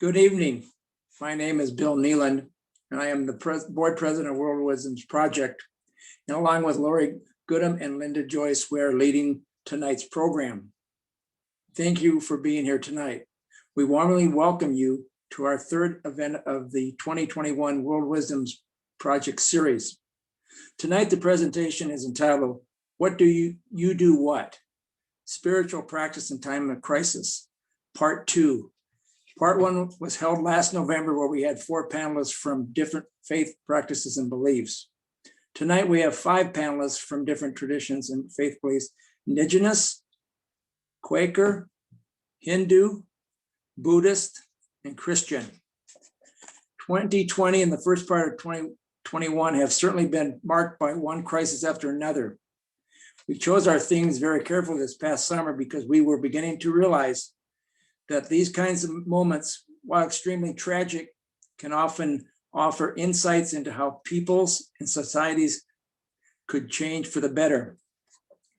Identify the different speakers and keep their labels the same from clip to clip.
Speaker 1: Good evening. My name is Bill Neeland, and I am the board president of World Wisdom's Project. And along with Lori Goodham and Linda Joyce, we are leading tonight's program. Thank you for being here tonight. We warmly welcome you to our third event of the 2021 World Wisdom's Project series. Tonight, the presentation is entitled, What Do You Do What? Spiritual Practice in Time of Crisis, Part 2. Part 1 was held last November, where we had 4 panelists from different faith practices and beliefs. Tonight, we have 5 panelists from different traditions and faith beliefs: Indigenous, Quaker, Hindu, Buddhist, and Christian. 2020 and the first part of 2021 have certainly been marked by one crisis after another. We chose our themes very carefully this past summer because we were beginning to realize that these kinds of moments, while extremely tragic, can often offer insights into how peoples and societies could change for the better.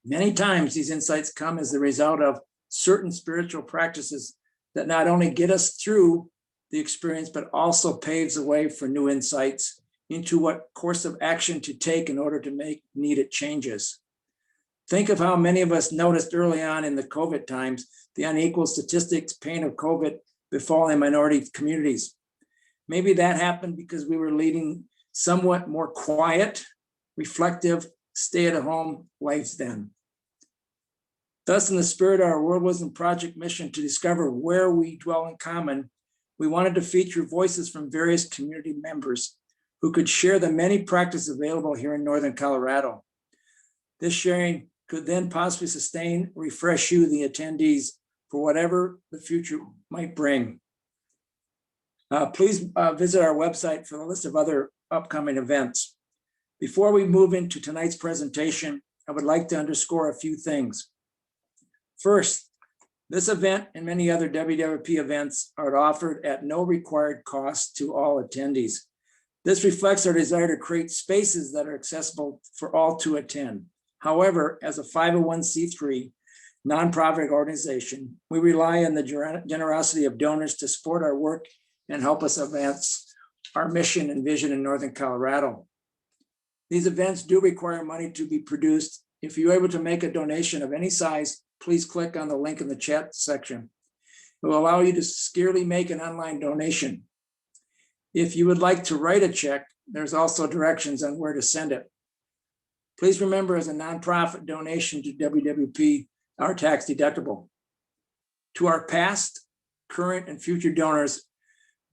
Speaker 1: Many times these insights come as the result of certain spiritual practices that not only get us through the experience, but also paves the way for new insights into what course of action to take in order to make needed changes. Think of how many of us noticed early on in the COVID times the unequal statistics pain of COVID befalling minority communities. Maybe that happened because we were leading somewhat more quiet, reflective, stay-at-home lives then. Thus, in the spirit of our World Wisdom Project mission to discover where we dwell in common, we wanted to feature voices from various community members who could share the many practices available here in Northern Colorado. This sharing could then possibly sustain, refresh you, the attendees, for whatever the future might bring. Please visit our website for a list of other upcoming events. Before we move into tonight's presentation, I would like to underscore a few things. First, this event and many other WWP events are offered at no required cost to all attendees. This reflects our desire to create spaces that are accessible for all to attend. However, as a 501c3 nonprofit organization, we rely on the generosity of donors to support our work and help us advance our mission and vision in Northern Colorado. These events do require money to be produced. If you're able to make a donation of any size, please click on the link in the chat section. It will allow you to securely make an online donation. If you would like to write a check, there's also directions on where to send it. Please remember, as a nonprofit, donation to WWP are tax deductible. To our past, current, and future donors,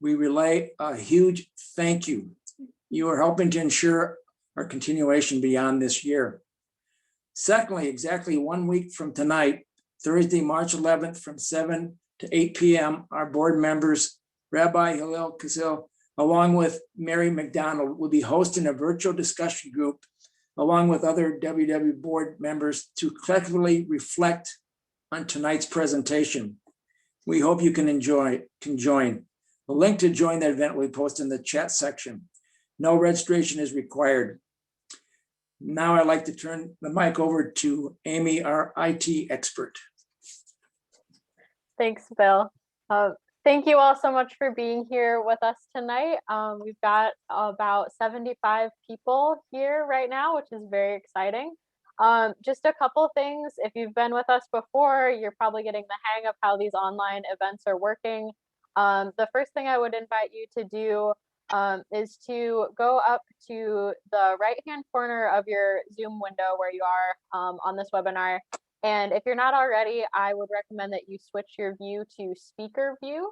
Speaker 1: we relay a huge thank you. You are helping to ensure our continuation beyond this year. Secondly, exactly 1 week from tonight, Thursday, March 11th, from 7 to 8 p.m., our board members, Rabbi Hillel Kazil, along with Mary McDonald, will be hosting a virtual discussion group along with other WW board members to collectively reflect on tonight's presentation. We hope you can join. The link to join the event will be posted in the chat section. No registration is required. Now I'd like to turn the mic over to Amy, our IT expert.
Speaker 2: Thanks, Bill. Thank you all so much for being here with us tonight. We've got about 75 people here right now, which is very exciting. Just a couple things. If you've been with us before, you're probably getting the hang of how these online events are working. The first thing I would invite you to do is to go up to the right-hand corner of your Zoom window where you are on this webinar. And if you're not already, I would recommend that you switch your view to speaker view.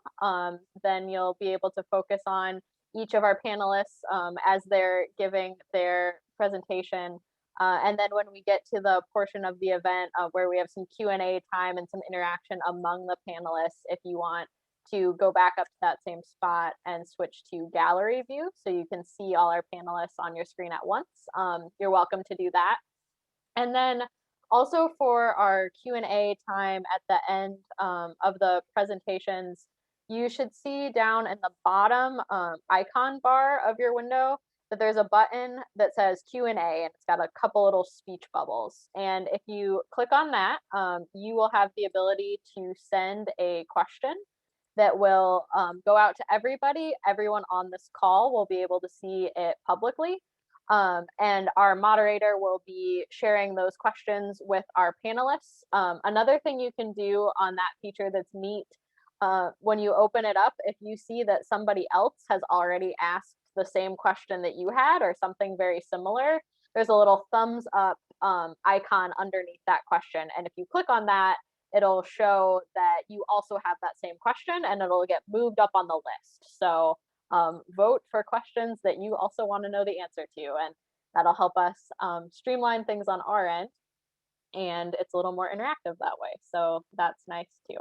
Speaker 2: Then you'll be able to focus on each of our panelists as they're giving their presentation. And then when we get to the portion of the event where we have some Q&A time and some interaction among the panelists, if you want to go back up to that same spot and switch to gallery view so you can see all our panelists on your screen at once, you're welcome to do that. And then also for our Q&A time at the end of the presentations, you should see down in the bottom icon bar of your window that there's a button that says Q&A, and it's got a couple little speech bubbles. And if you click on that, you will have the ability to send a question that will go out to everybody. Everyone on this call will be able to see it publicly. And our moderator will be sharing those questions with our panelists. Another thing you can do on that feature that's neat, when you open it up, if you see that somebody else has already asked the same question that you had or something very similar, there's a little thumbs up icon underneath that question. And if you click on that, it'll show that you also have that same question and it'll get moved up on the list. So vote for questions that you also want to know the answer to, and that'll help us streamline things on our end. And it's a little more interactive that way. So that's nice too.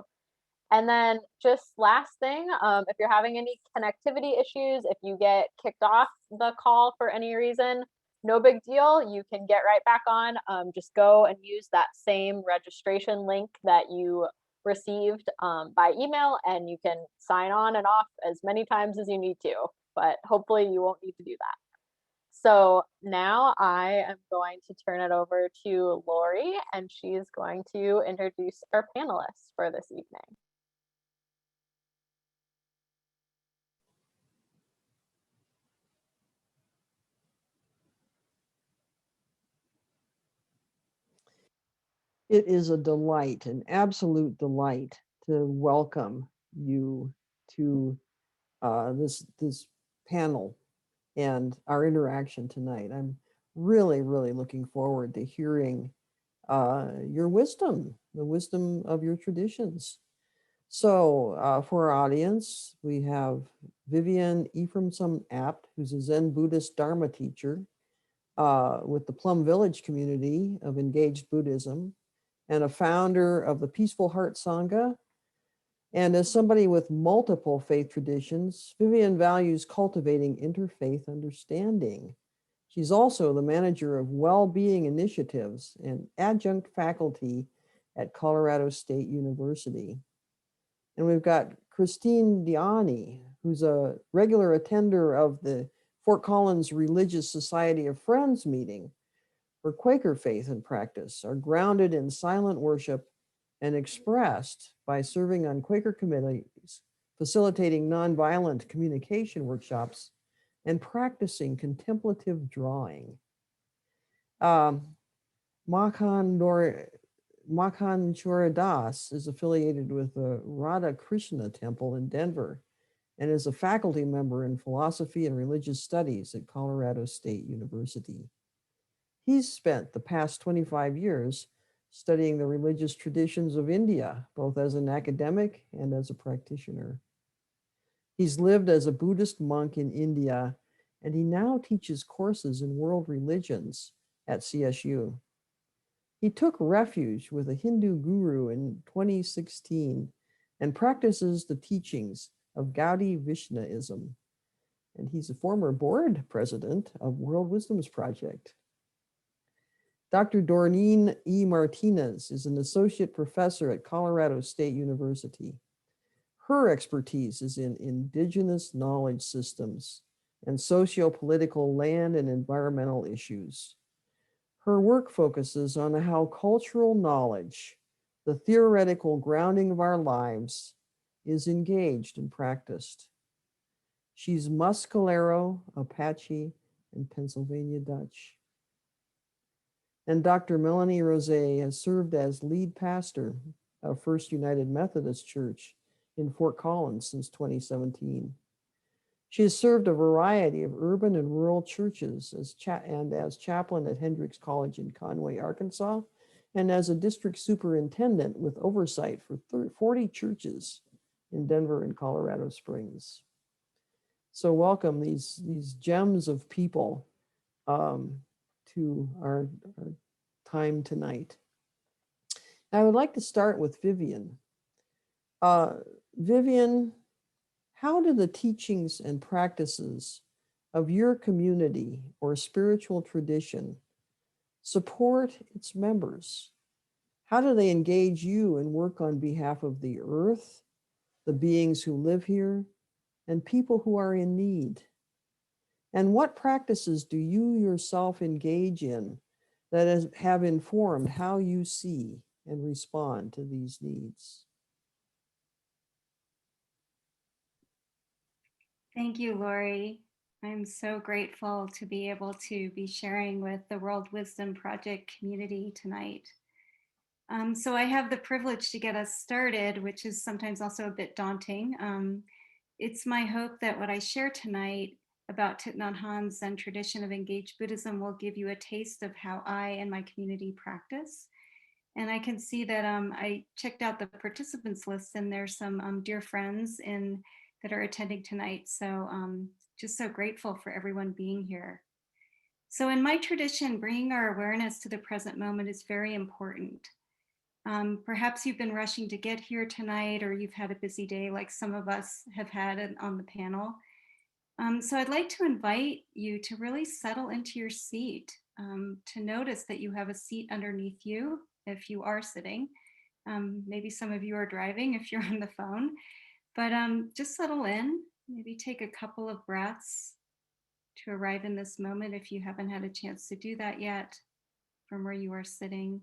Speaker 2: And then just last thing, if you're having any connectivity issues, if you get kicked off the call for any reason, no big deal. You can get right back on. Just go and use that same registration link that you received by email, and you can sign on and off as many times as you need to, but hopefully you won't need to do that. So now I am going to turn it over to Lori, and she's going to introduce our panelists for this evening.
Speaker 3: It is a delight, an absolute delight to welcome you to this panel and our interaction tonight. I'm really, really looking forward to hearing your wisdom, the wisdom of your traditions. So for our audience, we have Vivian Ephraimson Apt, who's a Zen Buddhist Dharma teacher with the Plum Village community of engaged Buddhism, and a founder of the Peaceful Heart Sangha. And as somebody with multiple faith traditions, Vivian values cultivating interfaith understanding. She's also the manager of well-being initiatives and adjunct faculty at Colorado State University. And we've got Christine Diani, who's a regular attender of the Fort Collins Religious Society of Friends meeting. Her Quaker faith and practice are grounded in silent worship and expressed by serving on Quaker committees, facilitating nonviolent communication workshops, and practicing contemplative drawing. Makhan Choridas is affiliated with the Radha Krishna Temple in Denver and is a faculty member in philosophy and religious studies at Colorado State University. He's spent the past 25 years studying the religious traditions of India, both as an academic and as a practitioner. He's lived as a Buddhist monk in India, and he now teaches courses in world religions at CSU. He took refuge with a Hindu guru in 2016 and practices the teachings of Gaudiya Vaishnavism. And he's a former board president of World Wisdoms Project. Dr. Doreen E. Martinez is an associate professor at Colorado State University. Her expertise is in indigenous knowledge systems and socio-political land and environmental issues. Her work focuses on how cultural knowledge, the theoretical grounding of our lives, is engaged and practiced. She's Mescalero, Apache, and Pennsylvania Dutch. And Dr. Melanie Rose has served as lead pastor of First United Methodist Church in Fort Collins since 2017. She has served a variety of urban and rural churches as chaplain at Hendrix College in Conway, Arkansas, and as a district superintendent with oversight for 40 churches in Denver and Colorado Springs. So welcome these gems of people to our time tonight. I would like to start with Vivian. Vivian, how do the teachings and practices of your community or spiritual tradition support its members? How do they engage you and work on behalf of the earth, the beings who live here, and people who are in need? And what practices do you yourself engage in that have informed how you see and respond to these needs?
Speaker 4: Thank you, Lori. I'm so grateful to be able to be sharing with the World Wisdom Project community tonight. So I have the privilege to get us started, which is sometimes also a bit daunting. It's my hope that what I share tonight about Thich Nhat Hanh's Zen tradition of engaged Buddhism will give you a taste of how I and my community practice. And I can see that I checked out the participants list, and there's some dear friends that are attending tonight. So just so grateful for everyone being here. So in my tradition, bringing our awareness to the present moment is very important. Perhaps you've been rushing to get here tonight, or you've had a busy day like some of us have had on the panel. So I'd like to invite you to really settle into your seat, to notice that you have a seat underneath you if you are sitting. Maybe some of you are driving if you're on the phone, but just settle in, maybe take a couple of breaths to arrive in this moment if you haven't had a chance to do that yet from where you are sitting.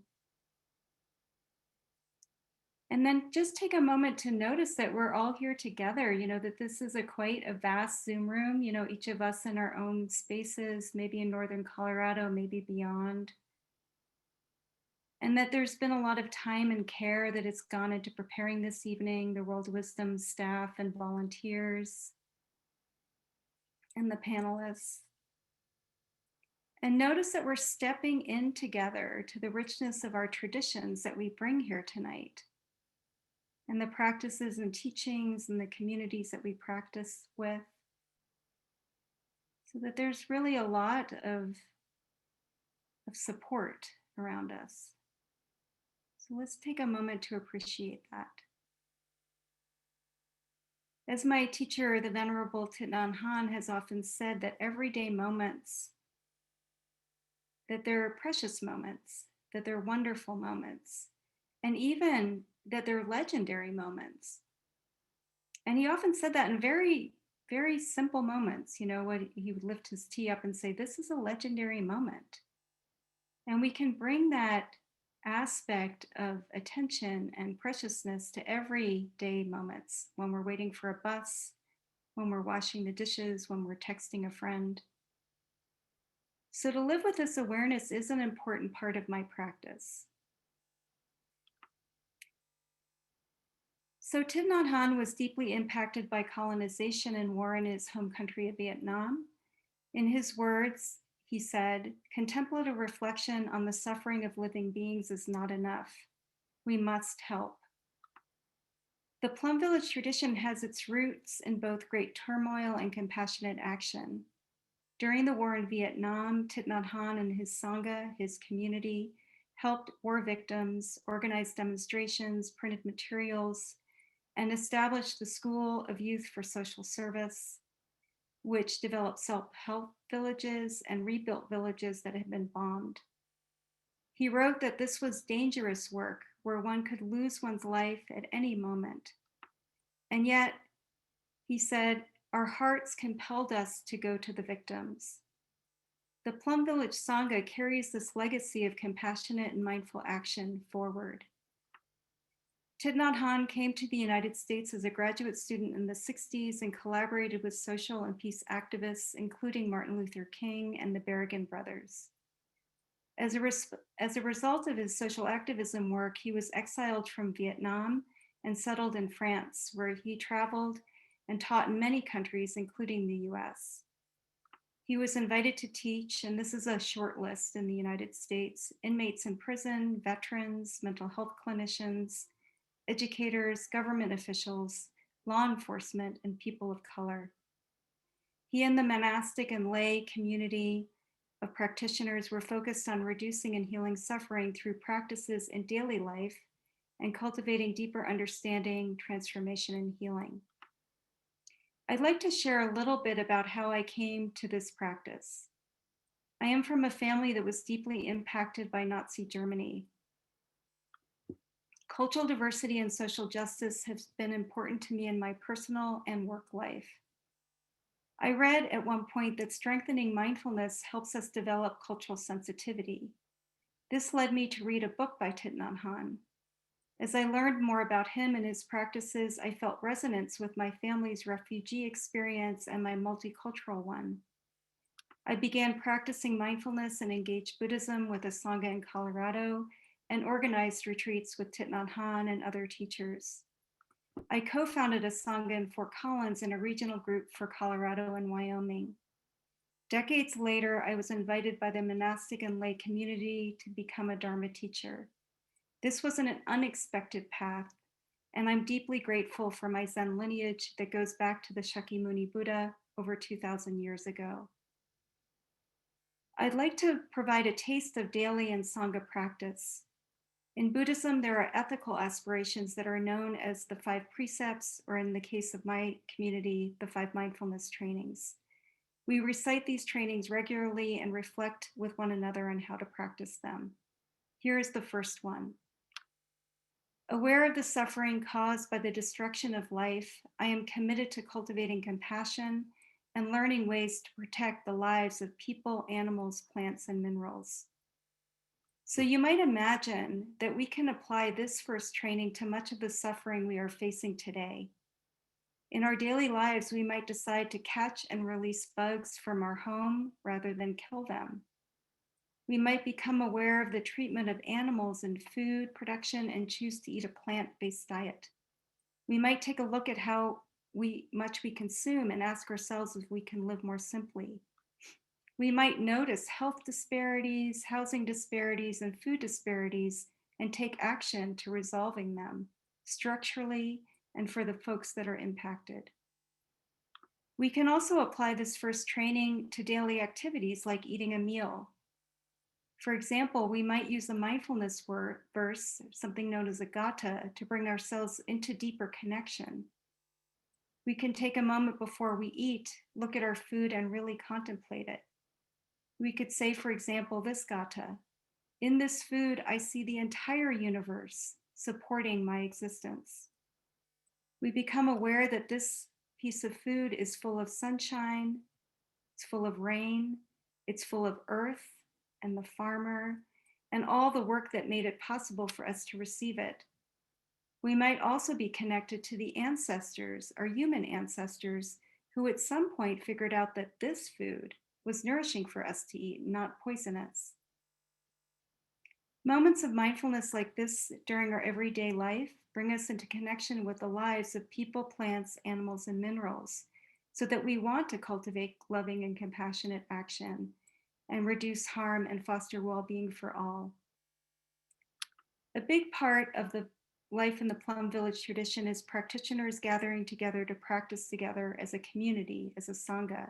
Speaker 4: And then just take a moment to notice that we're all here together, that this is quite a vast Zoom room, each of us in our own spaces, maybe in Northern Colorado, maybe beyond. And that there's been a lot of time and care that has gone into preparing this evening, the World Wisdom staff and volunteers and the panelists. And notice that we're stepping in together to the richness of our traditions that we bring here tonight, and the practices and teachings and the communities that we practice with, so that there's really a lot of support around us. So let's take a moment to appreciate that. As my teacher, the Venerable Thich Nhat Hanh, has often said, that everyday moments, that they're precious moments, that they're wonderful moments, and even that they're legendary moments. And he often said that in very, very simple moments. What he would lift his tea up and say, this is a legendary moment. And we can bring that aspect of attention and preciousness to everyday moments, when we're waiting for a bus, when we're washing the dishes, when we're texting a friend. So to live with this awareness is an important part of my practice. So Thich Nhat Hanh was deeply impacted by colonization and war in his home country of Vietnam. In his words, he said, "Contemplative reflection on the suffering of living beings is not enough. We must help." The Plum Village tradition has its roots in both great turmoil and compassionate action. During the war in Vietnam, Thich Nhat Hanh and his Sangha, his community, helped war victims, organized demonstrations, printed materials, and established the School of Youth for Social Service, which developed self-help villages and rebuilt villages that had been bombed. He wrote that this was dangerous work where one could lose one's life at any moment. And yet, he said, our hearts compelled us to go to the victims. The Plum Village Sangha carries this legacy of compassionate and mindful action forward. Thich Nhat Hanh came to the United States as a graduate student in the 60s and collaborated with social and peace activists, including Martin Luther King and the Berrigan Brothers. As a result of his social activism work, he was exiled from Vietnam and settled in France, where he traveled and taught in many countries, including the US. He was invited to teach, and this is a short list in the United States, inmates in prison, veterans, mental health clinicians, educators, government officials, law enforcement, and people of color. He and the monastic and lay community of practitioners were focused on reducing and healing suffering through practices in daily life and cultivating deeper understanding, transformation, and healing. I'd like to share a little bit about how I came to this practice. I am from a family that was deeply impacted by Nazi Germany. Cultural diversity and social justice have been important to me in my personal and work life. I read at one point that strengthening mindfulness helps us develop cultural sensitivity. This led me to read a book by Thich Nhat Hanh. As I learned more about him and his practices, I felt resonance with my family's refugee experience and my multicultural one. I began practicing mindfulness and engaged Buddhism with a Sangha in Colorado and organized retreats with Thich Nhat Hanh and other teachers. I co-founded a Sangha in Fort Collins and a regional group for Colorado and Wyoming. Decades later, I was invited by the monastic and lay community to become a Dharma teacher. This was an unexpected path, and I'm deeply grateful for my Zen lineage that goes back to the Shakyamuni Buddha over 2,000 years ago. I'd like to provide a taste of daily and Sangha practice. In Buddhism, there are ethical aspirations that are known as the 5 precepts, or in the case of my community, the 5 mindfulness trainings. We recite these trainings regularly and reflect with one another on how to practice them. Here is the first one. Aware of the suffering caused by the destruction of life, I am committed to cultivating compassion and learning ways to protect the lives of people, animals, plants, and minerals. So you might imagine that we can apply this first training to much of the suffering we are facing today. In our daily lives, we might decide to catch and release bugs from our home rather than kill them. We might become aware of the treatment of animals in food production and choose to eat a plant-based diet. We might take a look at how much we consume and ask ourselves if we can live more simply. We might notice health disparities, housing disparities, and food disparities and take action to resolving them structurally and for the folks that are impacted. We can also apply this first training to daily activities like eating a meal. For example, we might use a mindfulness verse, something known as a gatha, to bring ourselves into deeper connection. We can take a moment before we eat, look at our food, and really contemplate it. We could say, for example, this gatha: in this food, I see the entire universe supporting my existence. We become aware that this piece of food is full of sunshine, it's full of rain, it's full of earth and the farmer, and all the work that made it possible for us to receive it. We might also be connected to the ancestors, our human ancestors, who at some point figured out that this food was nourishing for us to eat, not poisonous. Moments of mindfulness like this during our everyday life bring us into connection with the lives of people, plants, animals, and minerals, so that we want to cultivate loving and compassionate action and reduce harm and foster well-being for all. A big part of the life in the Plum Village tradition is practitioners gathering together to practice together as a community, as a Sangha.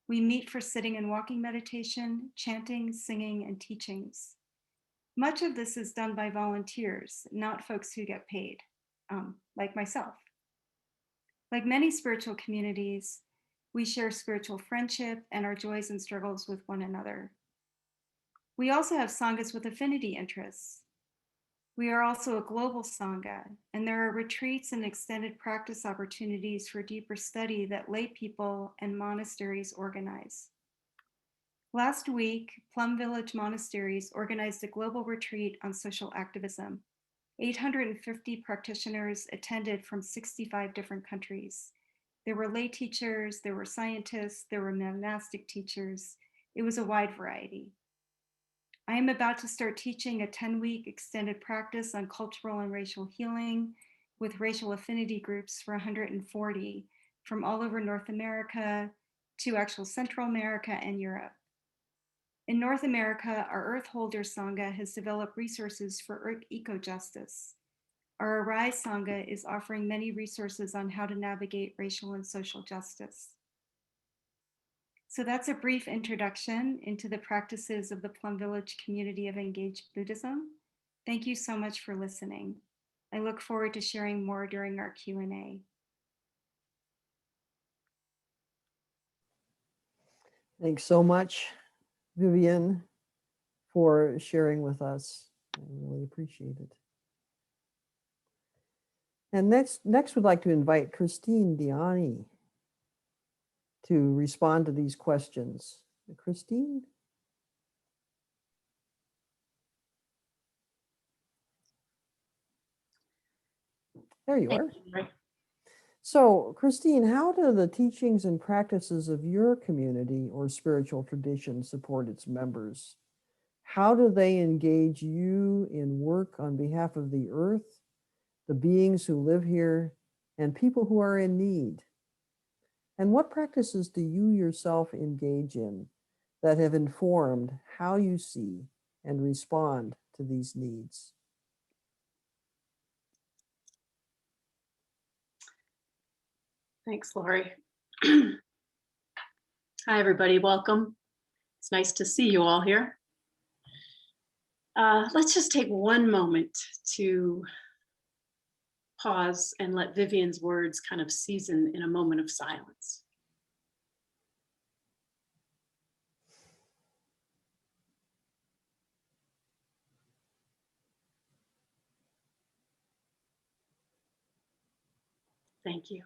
Speaker 4: We meet for sitting and walking meditation, chanting, singing, and teachings. Much of this is done by volunteers, not folks who get paid, like myself. Like many spiritual communities, we share spiritual friendship and our joys and struggles with one another. We also have Sanghas with affinity interests. We are also a global Sangha, and there are retreats and extended practice opportunities for deeper study that lay people and monasteries organize. Last week, Plum Village Monasteries organized a global retreat on social activism. 850 practitioners attended from 65 different countries. There were lay teachers, there were scientists, there were monastic teachers. It was a wide variety. I am about to start teaching a 10-week extended practice on cultural and racial healing with racial affinity groups for 140 from all over North America to actual Central America and Europe. In North America, our Earth Holder Sangha has developed resources for Earth eco-justice. Our Arise Sangha is offering many resources on how to navigate racial and social justice. So that's a brief introduction into the practices of the Plum Village community of engaged Buddhism. Thank you so much for listening. I look forward to sharing more during our Q&A.
Speaker 3: Thanks so much, Vivian, for sharing with us. I really appreciate it. And next we'd like to invite Christine Diani to respond to these questions. Christine? There you
Speaker 5: Thank
Speaker 3: are.
Speaker 5: you, Lori.
Speaker 3: So, Christine, how do the teachings and practices of your community or spiritual tradition support its members? How do they engage you in work on behalf of the earth, the beings who live here, and people who are in need? And what practices do you yourself engage in that have informed how you see and respond to these needs?
Speaker 5: Thanks, Lori. Hi, everybody. Welcome. It's nice to see you all here. Let's just take one moment to pause and let Vivian's words kind of season in a moment of silence. Thank you.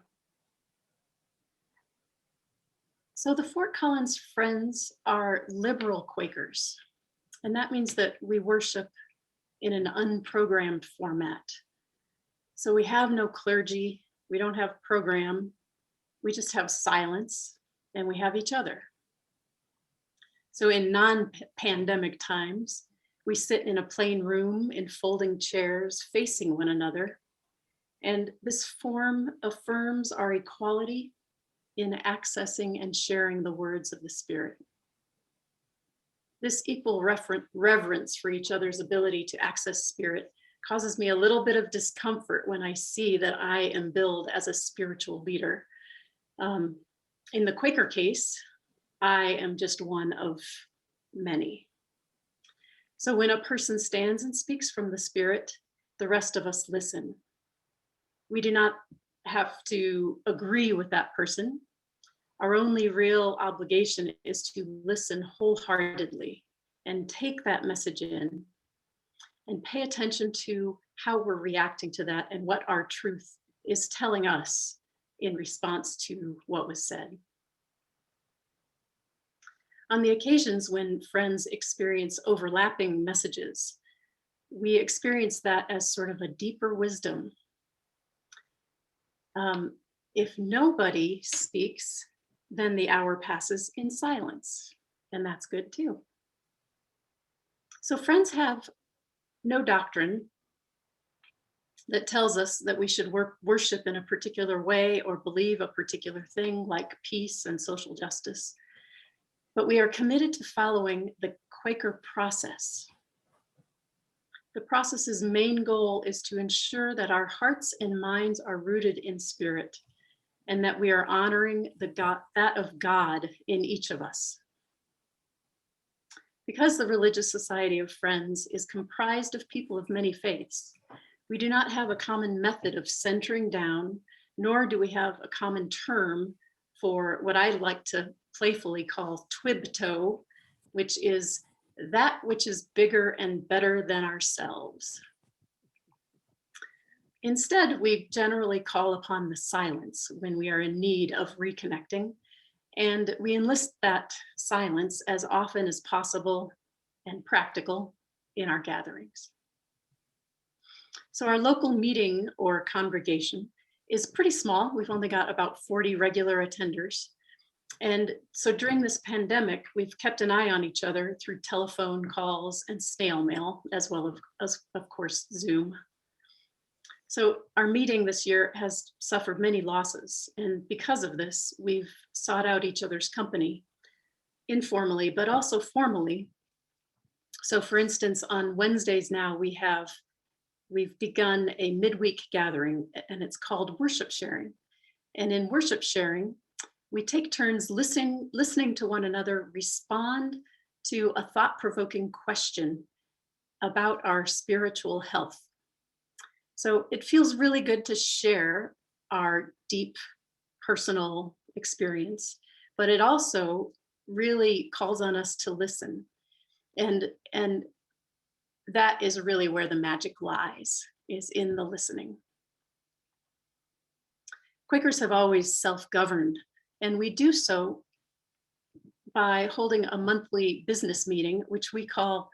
Speaker 5: So the Fort Collins Friends are liberal Quakers, and that means that we worship in an unprogrammed format. So we have no clergy, we don't have program, we just have silence, and we have each other. So in non-pandemic times, we sit in a plain room in folding chairs facing one another. And this form affirms our equality in accessing and sharing the words of the Spirit. This equal reverence for each other's ability to access Spirit causes me a little bit of discomfort when I see that I am billed as a spiritual leader. In the Quaker case, I am just one of many. So when a person stands and speaks from the Spirit, the rest of us listen. We do not have to agree with that person. Our only real obligation is to listen wholeheartedly and take that message in and pay attention to how we're reacting to that and what our truth is telling us in response to what was said. On the occasions when friends experience overlapping messages, we experience that as sort of a deeper wisdom. If nobody speaks, then the hour passes in silence, and that's good too. So friends have no doctrine that tells us that we should worship in a particular way or believe a particular thing like peace and social justice. But we are committed to following the Quaker process. The process's main goal is to ensure that our hearts and minds are rooted in Spirit and that we are honoring that of God in each of us. Because the Religious Society of Friends is comprised of people of many faiths, we do not have a common method of centering down, nor do we have a common term for what I like to playfully call twibto, which is that which is bigger and better than ourselves. Instead, we generally call upon the silence when we are in need of reconnecting, and we enlist that silence as often as possible and practical in our gatherings. So our local meeting or congregation is pretty small. We've only got about 40 regular attenders. And so during this pandemic, we've kept an eye on each other through telephone calls and snail mail, as well as of course, Zoom. So our meeting this year has suffered many losses. And because of this, we've sought out each other's company informally, but also formally. So for instance, on Wednesdays now, we've begun a midweek gathering, and it's called worship sharing. And in worship sharing, we take turns listening to one another respond to a thought-provoking question about our spiritual health. So it feels really good to share our deep personal experience, but it also really calls on us to listen. And that is really where the magic lies, is in the listening. Quakers have always self-governed, and we do so by holding a monthly business meeting, which we call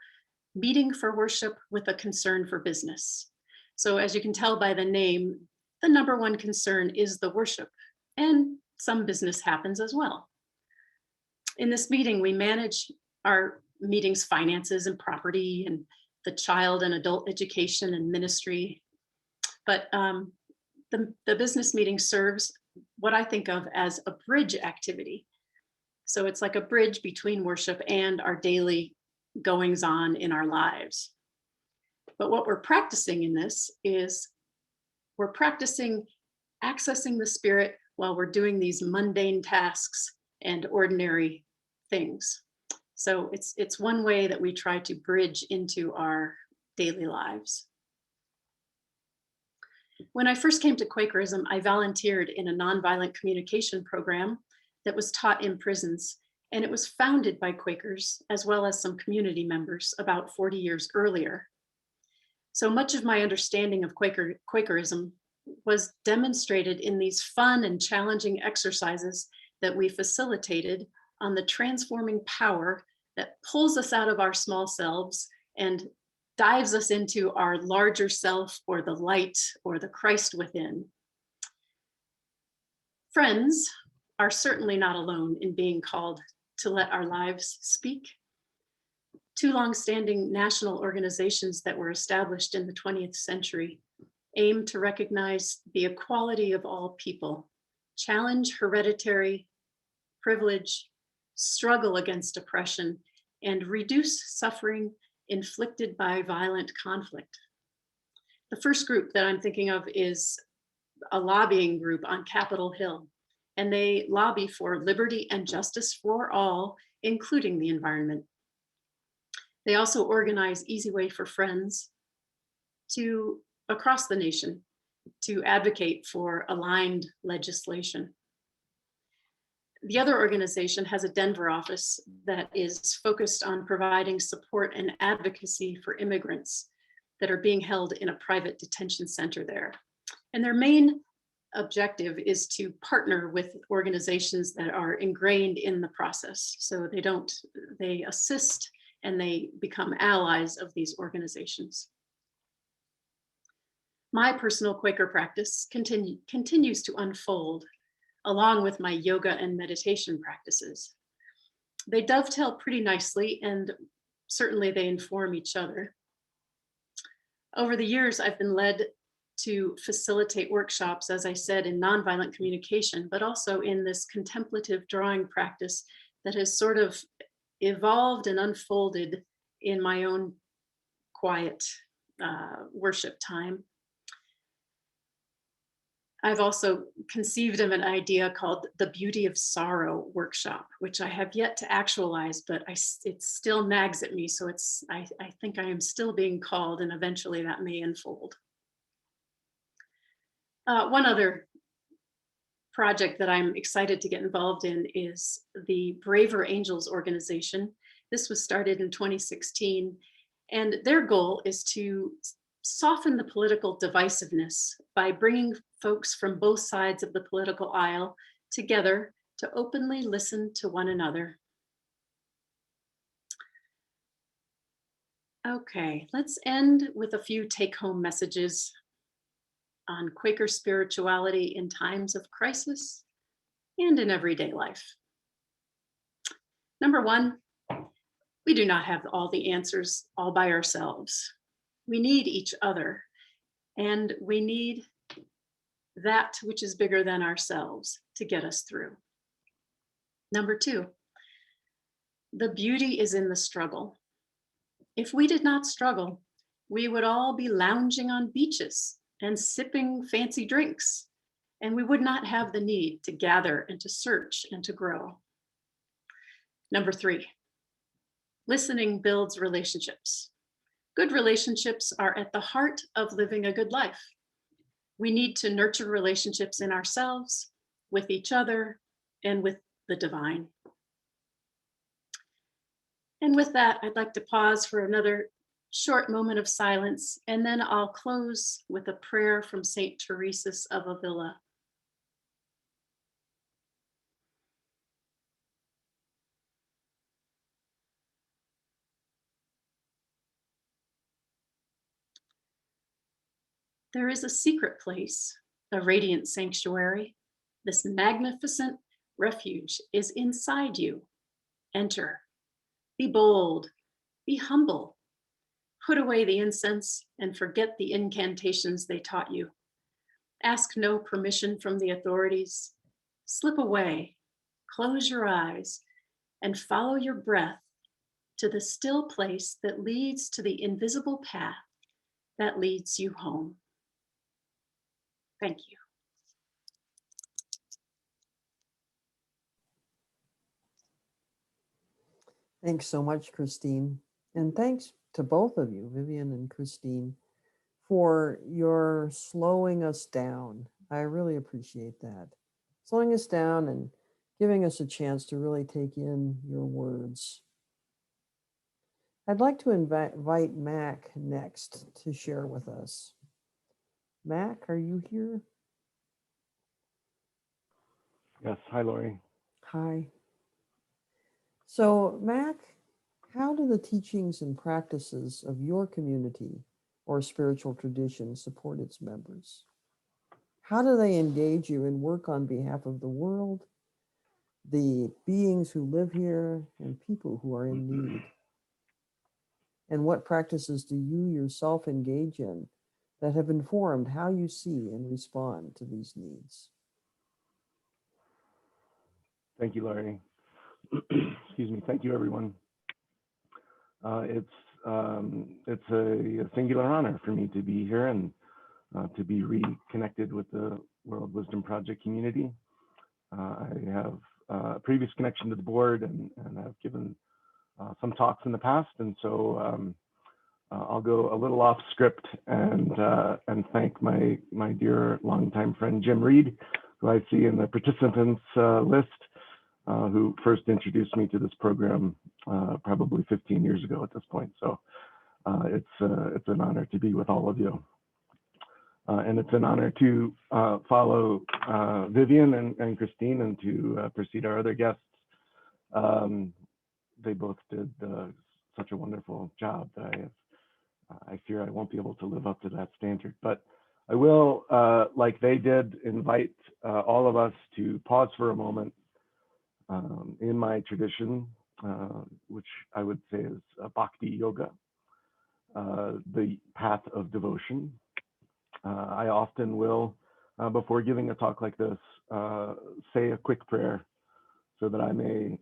Speaker 5: Meeting for Worship with a Concern for Business. So as you can tell by the name, the number one concern is the worship, and some business happens as well. In this meeting, we manage our meeting's finances and property and the child and adult education and ministry. But the business meeting serves what I think of as a bridge activity. So it's like a bridge between worship and our daily goings on in our lives. But what we're practicing in this is we're practicing accessing the Spirit while we're doing these mundane tasks and ordinary things. So it's one way that we try to bridge into our daily lives. When I first came to Quakerism, I volunteered in a nonviolent communication program that was taught in prisons, and it was founded by Quakers as well as some community members about 40 years earlier. So much of my understanding of Quakerism was demonstrated in these fun and challenging exercises that we facilitated on the transforming power that pulls us out of our small selves and dives us into our larger self, or the light, or the Christ within. Friends are certainly not alone in being called to let our lives speak. Two longstanding national organizations that were established in the 20th century aim to recognize the equality of all people, challenge hereditary privilege, struggle against oppression, and reduce suffering inflicted by violent conflict. The first group that I'm thinking of is a lobbying group on Capitol Hill, and they lobby for liberty and justice for all, including the environment. They also organize Easy Way for Friends across the nation to advocate for aligned legislation. The other organization has a Denver office that is focused on providing support and advocacy for immigrants that are being held in a private detention center there. And their main objective is to partner with organizations that are ingrained in the process. So they assist and they become allies of these organizations. My personal Quaker practice continues to unfold along with my yoga and meditation practices. They dovetail pretty nicely, and certainly they inform each other. Over the years, I've been led to facilitate workshops, as I said, in nonviolent communication, but also in this contemplative drawing practice that has sort of evolved and unfolded in my own quiet worship time. I've also conceived of an idea called the Beauty of Sorrow workshop, which I have yet to actualize, but it still nags at me. So I think I am still being called, and eventually that may unfold. One other project that I'm excited to get involved in is the Braver Angels organization. This was started in 2016, and their goal is to soften the political divisiveness by bringing folks from both sides of the political aisle together to openly listen to one another. Okay, let's end with a few take-home messages on Quaker spirituality in times of crisis and in everyday life. Number one, we do not have all the answers all by ourselves. We need each other, and we need that which is bigger than ourselves to get us through. Number two, the beauty is in the struggle. If we did not struggle, we would all be lounging on beaches and sipping fancy drinks, and we would not have the need to gather and to search and to grow. Number three, listening builds relationships. Good relationships are at the heart of living a good life. We need to nurture relationships in ourselves, with each other, and with the divine. And with that, I'd like to pause for another short moment of silence, and then I'll close with a prayer from Saint Teresa of Avila. There is a secret place a radiant sanctuary. This magnificent refuge is inside you. Enter. Be bold. Be humble. Put away the incense and forget the incantations they taught you. Ask no permission from the authorities. Slip away, close your eyes, and follow your breath to the still place that leads to the invisible path that leads you home. Thank you.
Speaker 3: Thanks so much, Christine. And thanks to both of you, Vivian and Christine, for your slowing us down. I really appreciate that. Slowing us down and giving us a chance to really take in your words. I'd like to invite Mac next to share with us. Mac, are you here?
Speaker 6: Yes, hi, Lori.
Speaker 3: Hi. So, Mac, how do the teachings and practices of your community or spiritual tradition support its members? How do they engage you and work on behalf of the world, the beings who live here, and people who are in need? And what practices do you yourself engage in that have informed how you see and respond to these needs?
Speaker 6: Thank you, Larry. Excuse me. Thank you, everyone. It's a singular honor for me to be here and to be reconnected with the World Wisdom Project community. I have a previous connection to the board and I've given some talks in the past, and so I'll go a little off script and thank my dear longtime friend Jim Reed, who I see in the participants list, who first introduced me to this program probably 15 years ago at this point. So it's an honor to be with all of you. And it's an honor to follow Vivian and Christine and to precede our other guests. They both did such a wonderful job that I fear I won't be able to live up to that standard. But I will, like they did, invite all of us to pause for a moment in my tradition, which I would say is Bhakti Yoga, the path of devotion. I often will, before giving a talk like this, say a quick prayer so that I may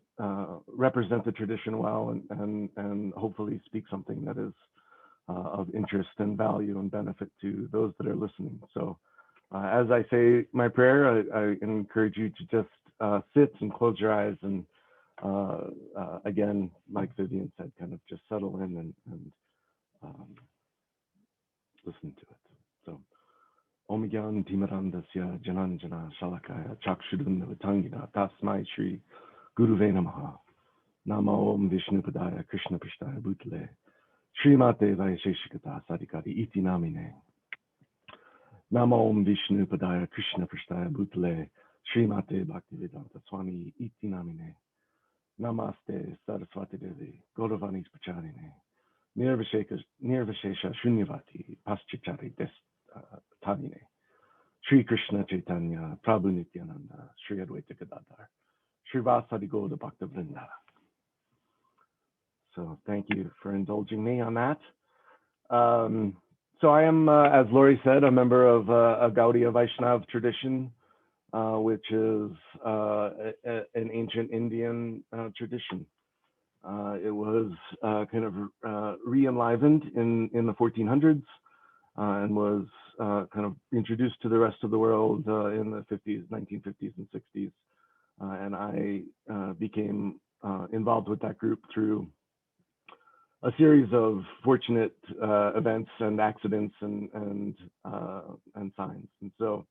Speaker 6: represent the tradition well and hopefully speak something that is of interest and value and benefit to those that are listening. So as I say my prayer, I encourage you to just sit and close your eyes and again, like Vivian said, kind of just settle in and listen to it. So Om Gyan Timarandasya Jananjana Shalakaya Chakshudun Vatangina Tasmai Shri Guruve Namaha Nama Om Vishnu Padaya Krishna Prishtaya Bhutale Srimate Vaisheshikata Sadikari Iti Namine Nama Om Vishnu Padaya Krishna Prishtaya Bhutale Srimate Bhaktivedanta Swami Iti Namine Namaste Saraswati Devi Gauravani Pacharine Nirvashesha Shunyavati Paschachari Tanine Sri Krishna Chaitanya Prabhu Nityananda Sri Advaita Gadadhar Sri Vasadi Gauda Bhakta Vrinda. So thank you for indulging me on that. So I am, as Lori said, a member of a Gaudiya Vaishnav tradition, which is an ancient Indian tradition. It was kind of re-enlivened in the 1400s and was kind of introduced to the rest of the world in the 50s, 1950s and 60s. And I became involved with that group through a series of fortunate events and accidents and signs. And so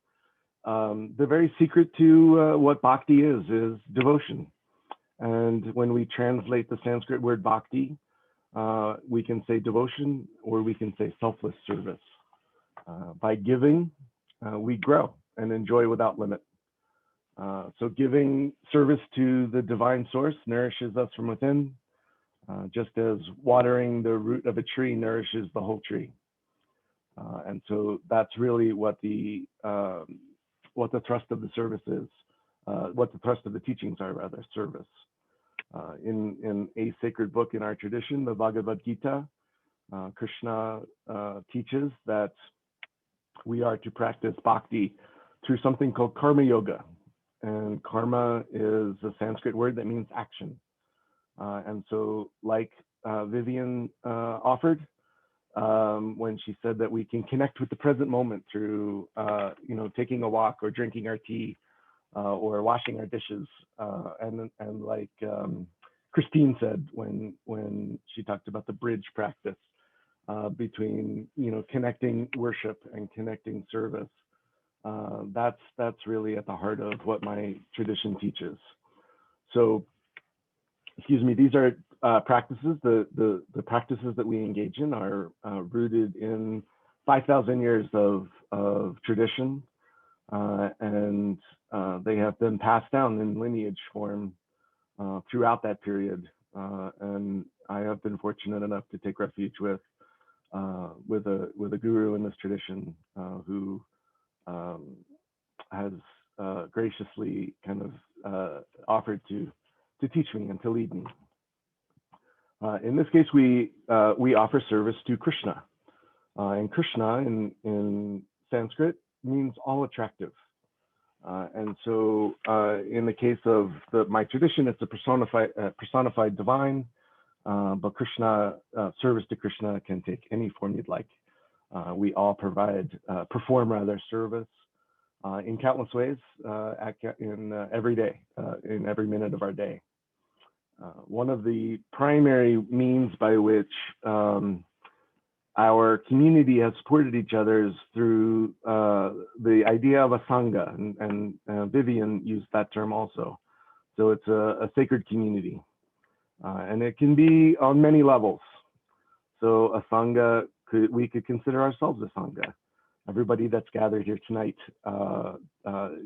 Speaker 6: the very secret to what bhakti is devotion. And when we translate the Sanskrit word bhakti, we can say devotion or we can say selfless service. By giving, we grow and enjoy without limit. So giving service to the divine source nourishes us from within, just as watering the root of a tree nourishes the whole tree. And so that's really what the the thrust of the service is, what the thrust of the teachings are, rather, service. In a sacred book in our tradition, the Bhagavad Gita, Krishna teaches that we are to practice bhakti through something called karma yoga. And karma is a Sanskrit word that means action. And so like Vivian offered, when she said that we can connect with the present moment through, taking a walk or drinking our tea or washing our dishes. And like Christine said when she talked about the bridge practice between, connecting worship and connecting service. That's really at the heart of what my tradition teaches. So, excuse me, these are practices. The practices that we engage in are rooted in 5,000 years of tradition, and they have been passed down in lineage form throughout that period. And I have been fortunate enough to take refuge with a guru in this tradition who has graciously kind of offered to teach me and to lead me. In this case, we offer service to Krishna, and Krishna in Sanskrit means all attractive. And so, in the case of my tradition, it's a personified divine. But Krishna, service to Krishna can take any form you'd like. We all perform service in countless ways, every day, in every minute of our day. One of the primary means by which our community has supported each other is through the idea of a sangha, and Vivian used that term also. So it's a sacred community, and it can be on many levels. So a sangha, we could consider ourselves a sangha. Everybody that's gathered here tonight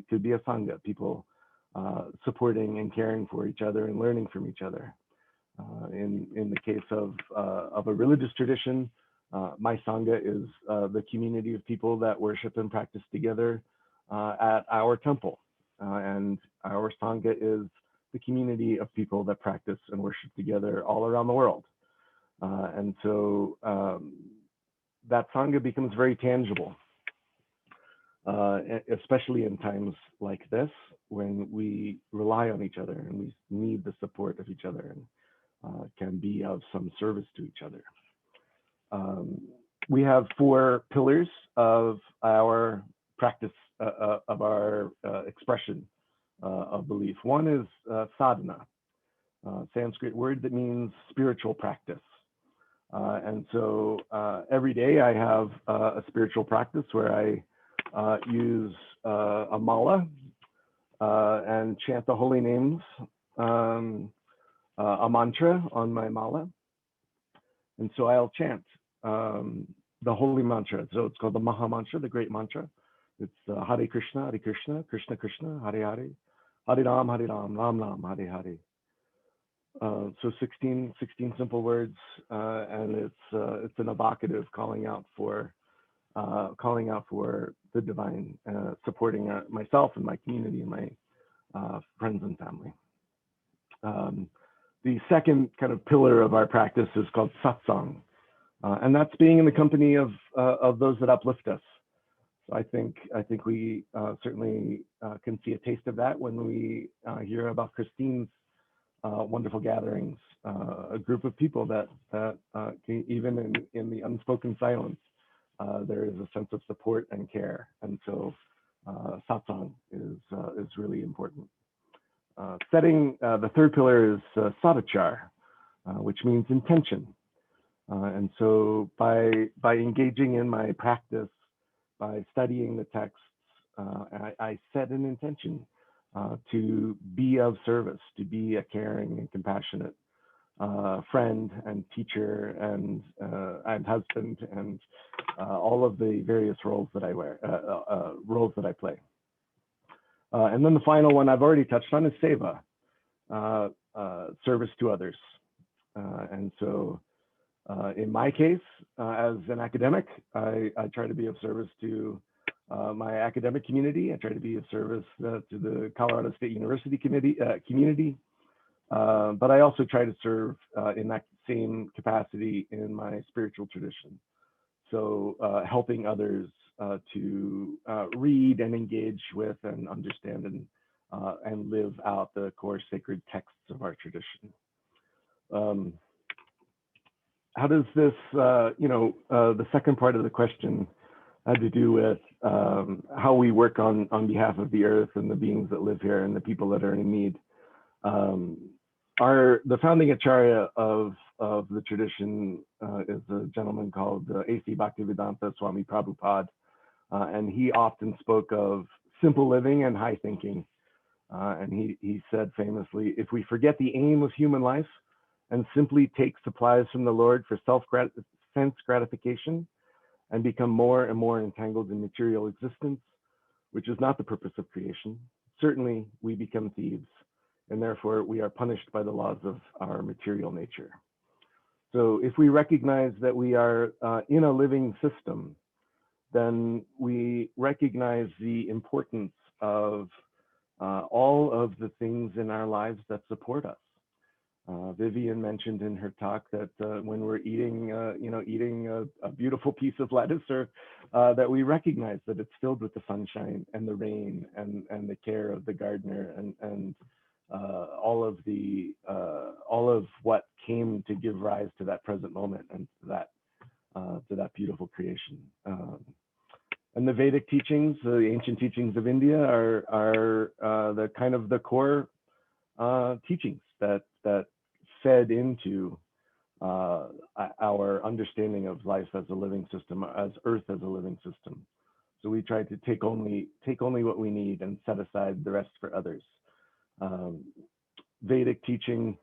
Speaker 6: could be a sangha, people supporting and caring for each other and learning from each other. In the case of a religious tradition, my sangha is the community of people that worship and practice together at our temple. And our sangha is the community of people that practice and worship together all around the world. And so that sangha becomes very tangible, especially in times like this, when we rely on each other and we need the support of each other and can be of some service to each other. We have 4 pillars of our practice, of our expression of belief. One is sadhana, Sanskrit word that means spiritual practice. And so every day I have a spiritual practice where I use a mala and chant the holy names, a mantra on my mala. And so I'll chant the holy mantra. So it's called the Maha Mantra, the great mantra. It's Hare Krishna, Krishna Krishna, Hare Hare, Hare Ram, Ram Ram, Hare Hare. So 16 simple words, and it's an evocative calling out for the divine, supporting myself and my community and my friends and family. The second kind of pillar of our practice is called satsang, and that's being in the company of those that uplift us. So I think we certainly can see a taste of that when we hear about Christine's wonderful gatherings, a group of people that can, even in the unspoken silence, there is a sense of support and care. And so satsang is really important. The third pillar is sadachar, which means intention. And so by engaging in my practice, by studying the texts, I set an intention to be of service, to be a caring and compassionate friend and teacher and husband, and all of the various roles that I play. And then the final one I've already touched on is seva, service to others. And so in my case, as an academic, I try to be of service to my academic community. I try to be of service to the Colorado State University community, but I also try to serve in that same capacity in my spiritual tradition. So helping others to read and engage with and understand and live out the core sacred texts of our tradition. How does this, the second part of the question had to do with how we work on behalf of the earth and the beings that live here and the people that are in need. The founding acharya of the tradition is a gentleman called A.C. Bhaktivedanta Swami Prabhupada, and he often spoke of simple living and high thinking. And he said famously, if we forget the aim of human life and simply take supplies from the Lord for sense gratification and become more and more entangled in material existence, which is not the purpose of creation, certainly we become thieves, and therefore we are punished by the laws of our material nature. So if we recognize that we are in a living system, then we recognize the importance of all of the things in our lives that support us. Vivian mentioned in her talk that when we're eating, a beautiful piece of lettuce, or that we recognize that it's filled with the sunshine and the rain and the care of the gardener and all of what came to give rise to that present moment and to that beautiful creation. And the Vedic teachings, the ancient teachings of India, are the kind of the core teachings that fed into our understanding of life as a living system, as Earth as a living system. So we try to take only what we need and set aside the rest for others. Vedic teaching,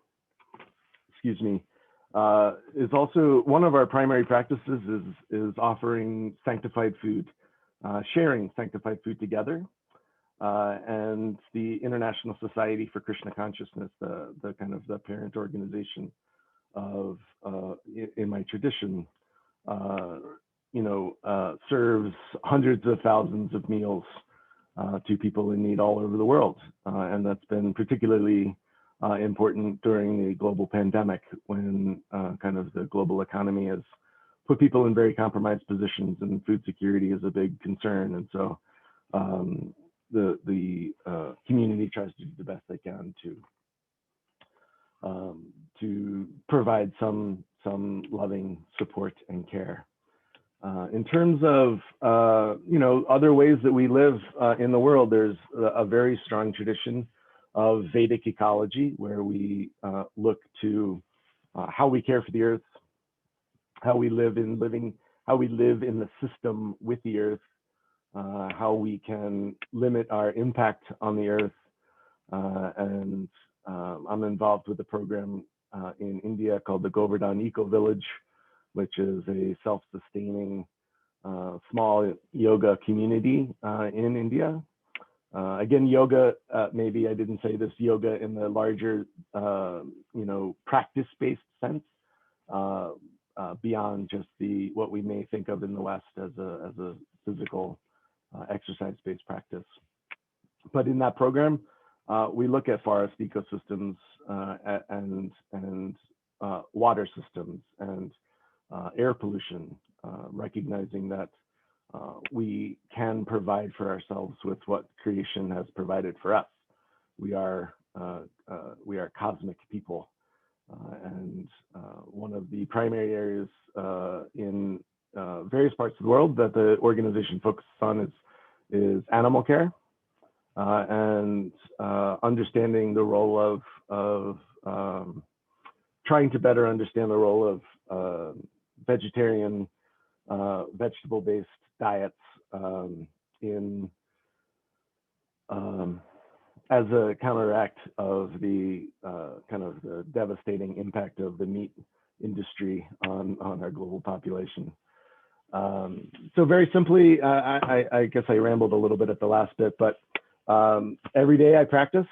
Speaker 6: is also one of our primary practices is offering sanctified food, sharing sanctified food together. And the International Society for Krishna Consciousness, the kind of the parent organization of in my tradition, serves hundreds of thousands of meals to people in need all over the world, and that's been particularly important during the global pandemic, when kind of the global economy has put people in very compromised positions, and food security is a big concern, and so. The community tries to do the best they can to provide some loving support and care. In terms of other ways that we live in the world, there's a very strong tradition of Vedic ecology, where we look to how we care for the earth, how we live in the system with the earth, how we can limit our impact on the earth. And I'm involved with a program in India called the Govardhan Eco Village, which is a self-sustaining small yoga community in India. Again, yoga, maybe I didn't say this, yoga in the larger, practice-based sense, beyond just what we may think of in the West as a physical exercise-based practice. But in that program, we look at forest ecosystems and water systems and air pollution, recognizing that we can provide for ourselves with what creation has provided for us. We are cosmic people, and one of the primary areas in various parts of the world that the organization focuses on is animal care, and understanding the role of trying to better understand the role of vegetarian, vegetable-based diets in as a counteract of the kind of the devastating impact of the meat industry on our global population. So very simply, I guess I rambled a little bit at the last bit, but every day I practice.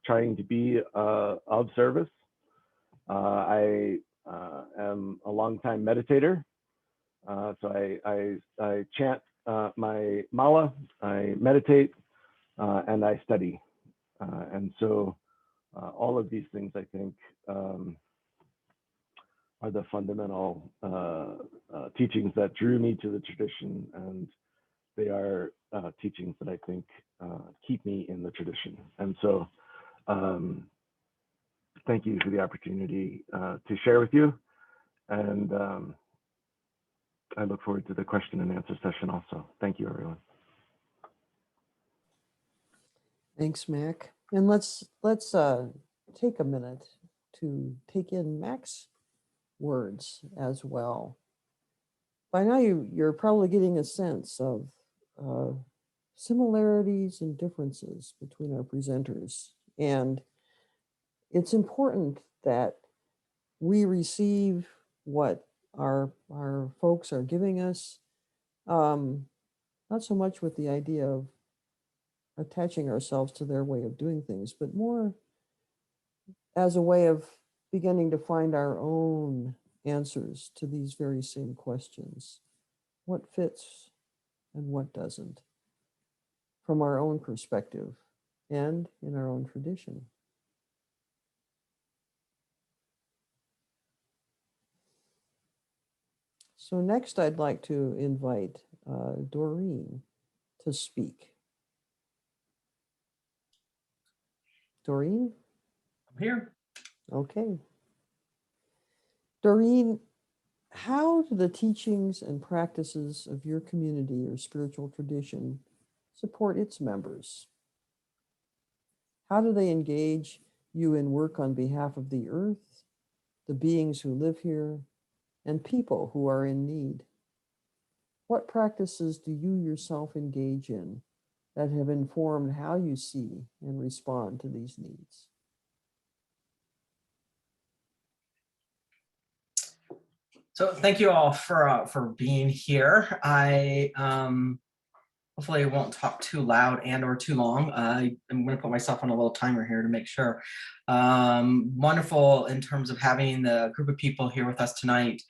Speaker 6: Trying to be of service. I am a longtime meditator. So I chant my mala, I meditate, and I study. And so all of these things, I think, are the fundamental teachings that drew me to the tradition, and they are teachings that I think keep me in the tradition. And so thank you for the opportunity to share with you. And I look forward to the question and answer session also. Thank you, everyone.
Speaker 3: Thanks, Mac. And let's take a minute to take in Mac's words as well. By now, you're probably getting a sense of similarities and differences between our presenters. And it's important that we receive what our folks are giving us, not so much with the idea of attaching ourselves to their way of doing things, but more as a way of beginning to find our own answers to these very same questions. What fits and what doesn't, from our own perspective and in our own tradition. So next, I'd like to invite Doreen to speak. Doreen?
Speaker 7: I'm here.
Speaker 3: Okay. Doreen, how do the teachings and practices of your community or spiritual tradition support its members? How do they engage you in work on behalf of the earth, the beings who live here, and people who are in need? What practices do you yourself engage in that have informed how you see and respond to these needs?
Speaker 7: So thank you all for being here. I hopefully won't talk too loud and or too long. I'm going to put myself on a little timer here to make sure. Wonderful in terms of having the group of people here with us tonight.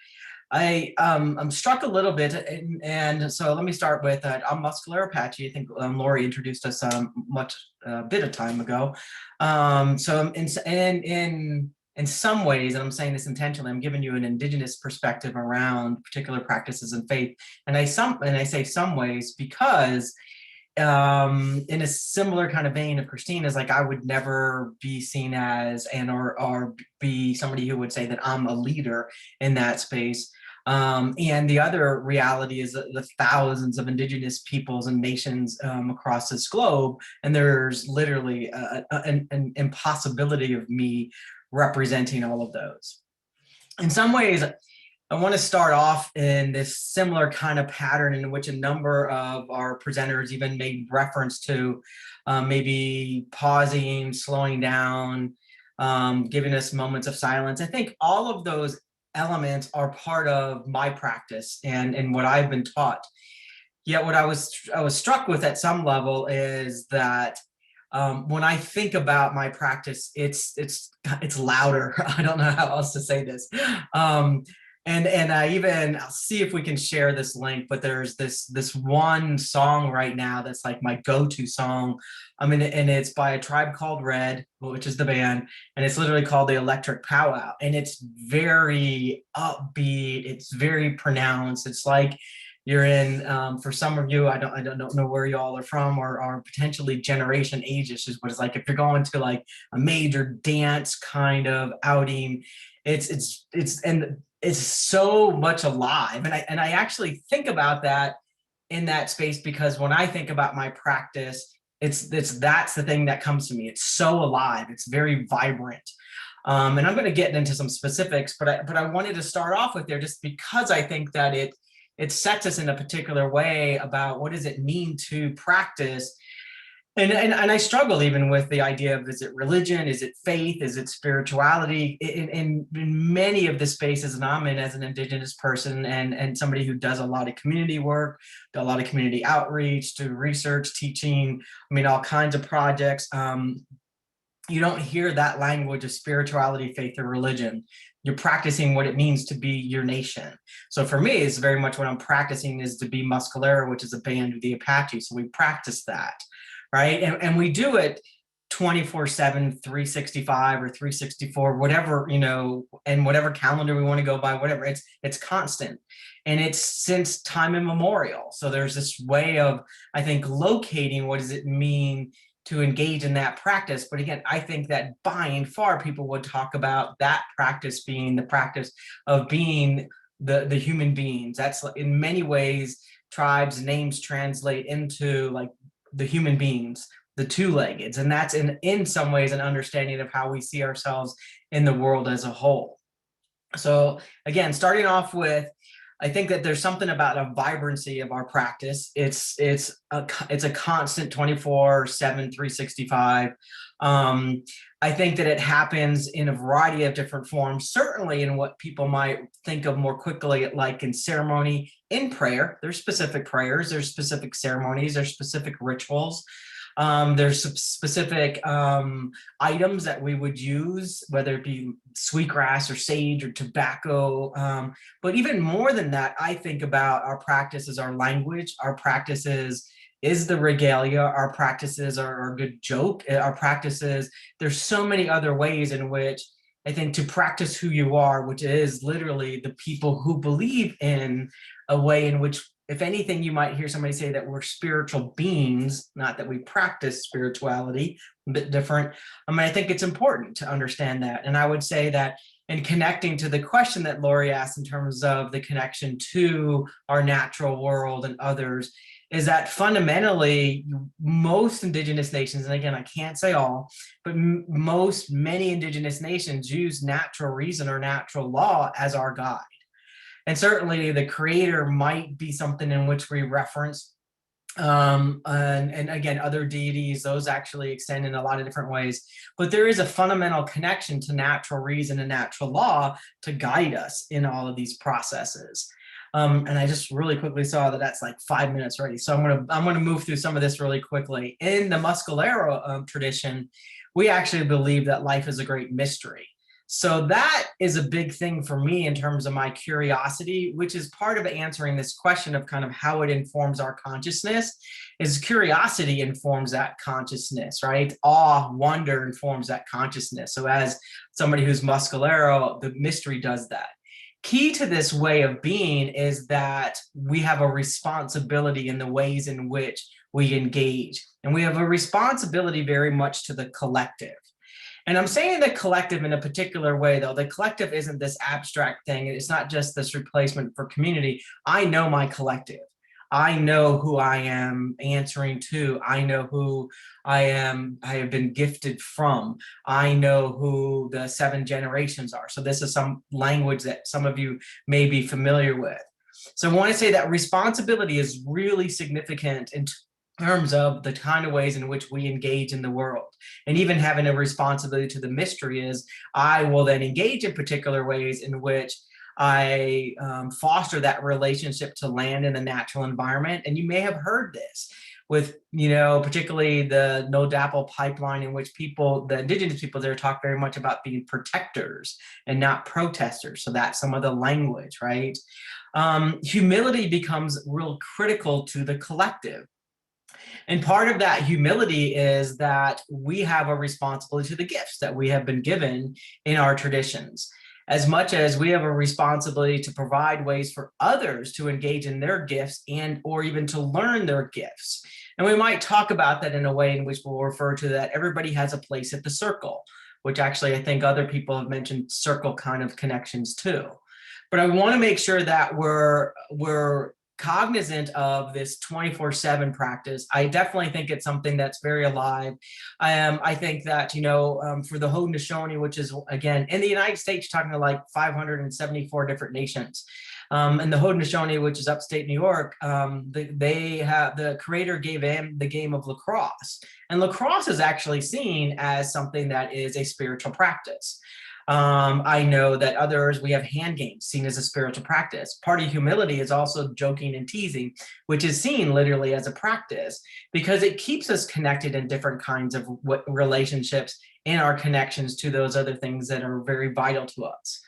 Speaker 7: I'm struck a little bit, and so let me start with I'm Muscular Apache. I think Lori introduced us a bit of time ago. So in some ways, and I'm saying this intentionally, I'm giving you an indigenous perspective around particular practices and faith, and I say some ways because in a similar kind of vein of Christina's, like I would never be seen as or be somebody who would say that I'm a leader in that space. And the other reality is the thousands of indigenous peoples and nations across this globe, and there's literally an impossibility of me representing all of those. In some ways, I want to start off in this similar kind of pattern in which a number of our presenters even made reference to maybe pausing, slowing down, giving us moments of silence. I think all of those elements are part of my practice and what I've been taught. Yet what I was struck with at some level is that when I think about my practice, it's louder. I don't know how else to say this. And I'll see if we can share this link, but there's this one song right now that's like my go-to song. I mean, and it's by a tribe called Red, which is the band, and it's literally called the Electric Powwow. And it's very upbeat. It's very pronounced. It's like you're in, for some of you, I don't know where y'all are from or potentially generation ages, but it's like if you're going to like a major dance kind of outing, it's so much alive. And I actually think about that in that space because when I think about my practice, that's the thing that comes to me. It's so alive. It's very vibrant. And I'm going to get into some specifics, but I wanted to start off with there just because I think that it sets us in a particular way about what does it mean to practice. And I struggle even with the idea of, is it religion? Is it faith? Is it spirituality? In many of the spaces that I'm in as an Indigenous person and somebody who does a lot of community work, a lot of community outreach, to research, teaching, I mean, all kinds of projects. you don't hear that language of spirituality, faith, or religion. You're practicing what it means to be your nation. So for me, it's very much what I'm practicing is to be Muscalero, which is a band of the Apache. So we practice that, right? And we do it 24/7, 365 or 364, whatever, and whatever calendar we want to go by, whatever, it's constant. And it's since time immemorial. So there's this way of, I think, locating what does it mean to engage in that practice. But again, I think that by and far people would talk about that practice being the practice of being the human beings. That's in many ways, tribes names translate into like the human beings, the two-leggeds. And that's in some ways an understanding of how we see ourselves in the world as a whole. So again, starting off with, I think that there's something about a vibrancy of our practice. It's a constant 24/7, 365. I think that it happens in a variety of different forms, certainly in what people might think of more quickly, like in ceremony, in prayer. There's specific prayers, there's specific ceremonies, there's specific rituals. There's some specific items that we would use, whether it be sweetgrass or sage or tobacco. But even more than that, I think about our practices, our language, our practices is the regalia, our practices are a good joke, our practices, there's so many other ways in which I think to practice who you are, which is literally the people who believe in a way in which, if anything, you might hear somebody say that we're spiritual beings, not that we practice spirituality, a bit different. I mean, I think it's important to understand that. And I would say that in connecting to the question that Lori asked in terms of the connection to our natural world and others, is that fundamentally most indigenous nations, and again, I can't say all, but many indigenous nations use natural reason or natural law as our guide. And certainly the creator might be something in which we reference. And again, other deities, those actually extend in a lot of different ways. But there is a fundamental connection to natural reason and natural law to guide us in all of these processes. And I just really quickly saw that that's like 5 minutes already. So I'm gonna move through some of this really quickly. In the Muscalero tradition, we actually believe that life is a great mystery. So that is a big thing for me in terms of my curiosity, which is part of answering this question of kind of how it informs our consciousness. Is curiosity informs that consciousness, right? Awe, wonder informs that consciousness. So as somebody who's Muscalero, the mystery does that. Key to this way of being is that we have a responsibility in the ways in which we engage. And we have a responsibility very much to the collective. And I'm saying the collective in a particular way, though. The collective isn't this abstract thing. It's not just this replacement for community. I know my collective. I know who I am answering to. I know who I have been gifted from. I know who the 7 generations are. So this is some language that some of you may be familiar with. So I want to say that responsibility is really significant in terms of the kind of ways in which we engage in the world. And even having a responsibility to the mystery is I will then engage in particular ways in which I foster that relationship to land and the natural environment. And you may have heard this with, particularly the No Dapple pipeline, in which the indigenous people there talk very much about being protectors and not protesters. So that's some of the language, right? Humility becomes real critical to the collective. And part of that humility is that we have a responsibility to the gifts that we have been given in our traditions, as much as we have a responsibility to provide ways for others to engage in their gifts or even to learn their gifts. And we might talk about that in a way in which we'll refer to that everybody has a place at the circle, which actually I think other people have mentioned circle kind of connections too. But I want to make sure that we're cognizant of this 24/7 practice. I definitely think it's something that's very alive. I think that, for the Haudenosaunee, which is, again, in the United States, talking to like 574 different nations. And the Haudenosaunee, which is upstate New York, the creator gave them the game of lacrosse. And lacrosse is actually seen as something that is a spiritual practice. I know that others, we have hand games seen as a spiritual practice. Part of humility is also joking and teasing, which is seen literally as a practice because it keeps us connected in different kinds of relationships and our connections to those other things that are very vital to us.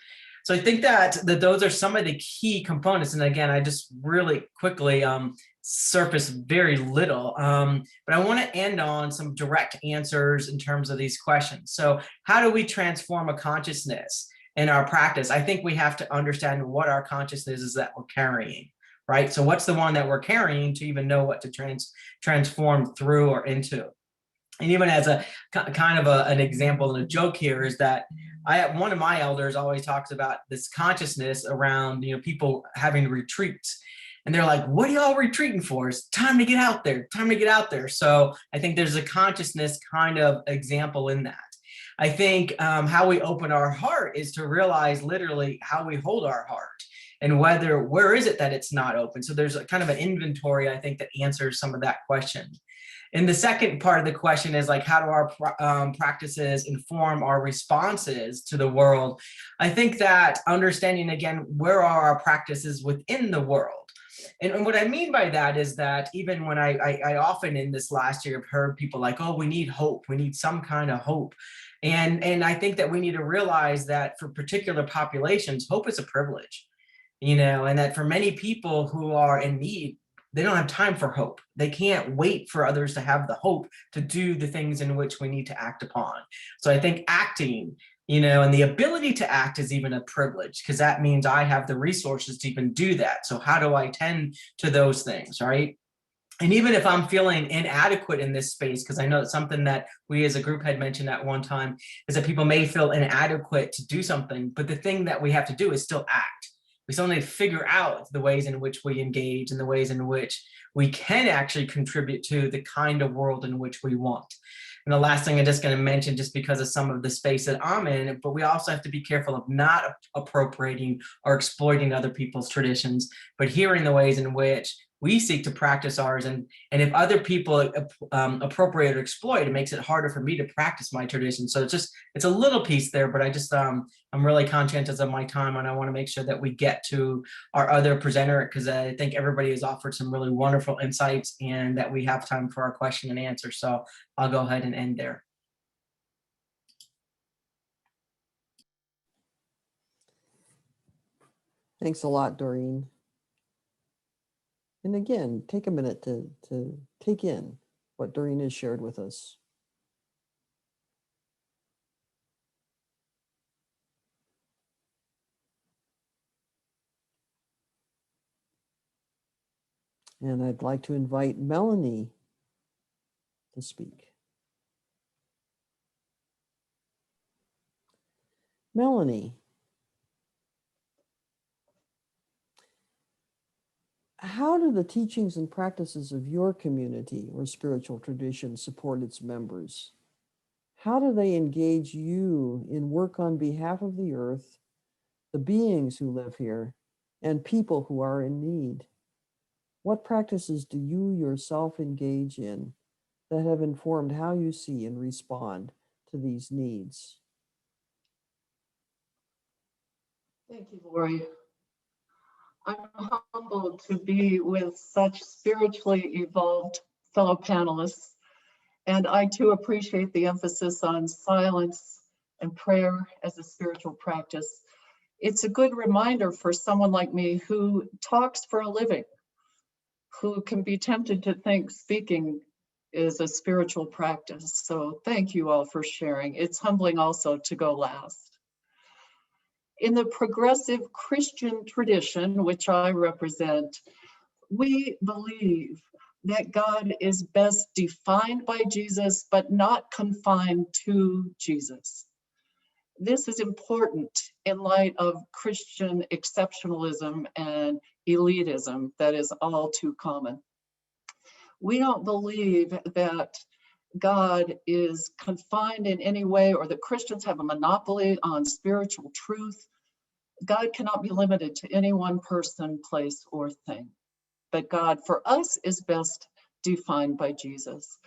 Speaker 7: So I think that those are some of the key components. And again, I just really quickly surface very little, but I want to end on some direct answers in terms of these questions. So how do we transform a consciousness in our practice? I think we have to understand what our consciousness is that we're carrying, right? So what's the one that we're carrying to even know what to transform through or into? And even as a kind of an example and a joke here is that one of my elders always talks about this consciousness around, people having retreats. And they're like, what are y'all retreating for? It's time to get out there, time to get out there. So I think there's a consciousness kind of example in that. I think how we open our heart is to realize literally how we hold our heart and where is it that it's not open. So there's a kind of an inventory, I think, that answers some of that question. And the second part of the question is like, how do our practices inform our responses to the world? I think that understanding, again, where are our practices within the world? And what I mean by that is that even when I often in this last year have heard people like, oh, we need hope. We need some kind of hope. And I think that we need to realize that for particular populations, hope is a privilege, and that for many people who are in need, they don't have time for hope. They can't wait for others to have the hope to do the things in which we need to act upon. So I think acting, and the ability to act is even a privilege because that means I have the resources to even do that. So how do I tend to those things, right? And even if I'm feeling inadequate in this space, because I know it's something that we as a group had mentioned at one time, is that people may feel inadequate to do something, but the thing that we have to do is still act. We still need to figure out the ways in which we engage and the ways in which we can actually contribute to the kind of world in which we want. And the last thing I'm just going to mention, just because of some of the space that I'm in, but we also have to be careful of not appropriating or exploiting other people's traditions, but hearing the ways in which we seek to practice ours. And if other people appropriate or exploit, it makes it harder for me to practice my tradition. So it's a little piece there, but I'm really conscientious of my time, and I want to make sure that we get to our other presenter, because I think everybody has offered some really wonderful insights and that we have time for our question and answer. So I'll go ahead and end there.
Speaker 3: Thanks a lot, Doreen. And again, take a minute to take in what Doreen has shared with us. And I'd like to invite Melanie to speak. Melanie, how do the teachings and practices of your community or spiritual tradition support its members? How do they engage you in work on behalf of the earth, the beings who live here, and people who are in need? What practices do you yourself engage in that have informed how you see and respond to these needs?
Speaker 8: Thank you, Lori. I'm humbled to be with such spiritually evolved fellow panelists, and I too appreciate the emphasis on silence and prayer as a spiritual practice. It's a good reminder for someone like me who talks for a living, who can be tempted to think speaking is a spiritual practice. So thank you all for sharing. It's humbling also to go last. In the progressive Christian tradition, which I represent, we believe that God is best defined by Jesus, but not confined to Jesus. This is important in light of Christian exceptionalism and elitism that is all too common. We don't believe that God is confined in any way, or that Christians have a monopoly on spiritual truth. God cannot be limited to any one person, place, or thing. But God for us is best defined by Jesus.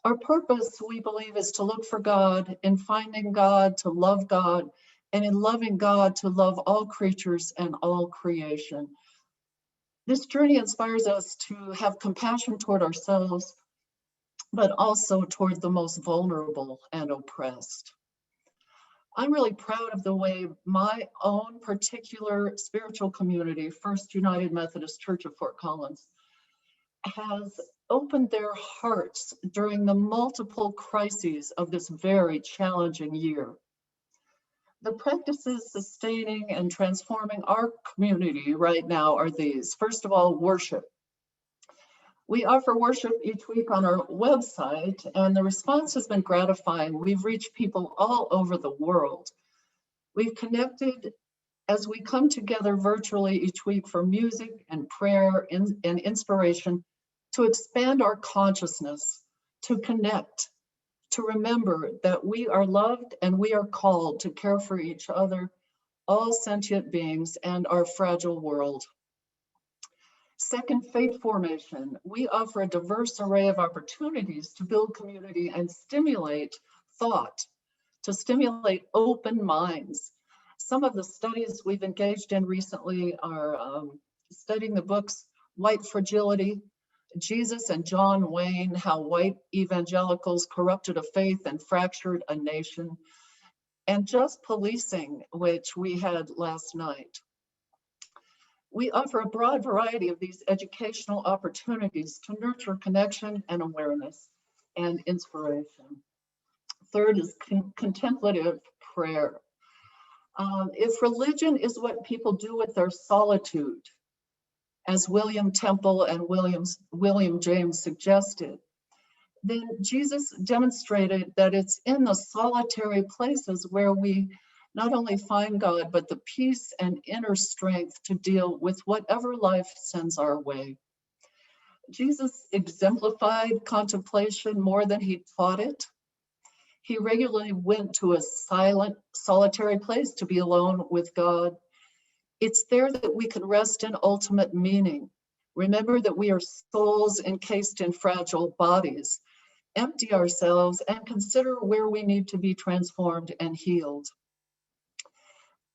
Speaker 8: Our purpose, we believe, is to look for God, in finding God, to love God, and in loving God, to love all creatures and all creation. This journey inspires us to have compassion toward ourselves, but also toward the most vulnerable and oppressed. I'm really proud of the way my own particular spiritual community, First United Methodist Church of Fort Collins, has opened their hearts during the multiple crises of this very challenging year. The practices sustaining and transforming our community right now are these. First of all, worship. We offer worship each week on our website, and the response has been gratifying. We've reached people all over the world. We've connected as we come together virtually each week for music and prayer and inspiration to expand our consciousness, to connect, to remember that we are loved and we are called to care for each other, all sentient beings, and our fragile world. Second, faith formation. We offer a diverse array of opportunities to build community and stimulate thought, to stimulate open minds. Some of the studies we've engaged in recently are studying the books White Fragility, Jesus and John Wayne, How White Evangelicals Corrupted a Faith and Fractured a Nation, and Just Policing, which we had last night. We offer a broad variety of these educational opportunities to nurture connection and awareness and inspiration. Third is contemplative prayer. If religion is what people do with their solitude, as William Temple and William James suggested, then Jesus demonstrated that it's in the solitary places where we not only find God, but the peace and inner strength to deal with whatever life sends our way. Jesus exemplified contemplation more than he taught it. He regularly went to a silent, solitary place to be alone with God. It's there that we can rest in ultimate meaning. Remember that we are souls encased in fragile bodies. Empty ourselves and consider where we need to be transformed and healed.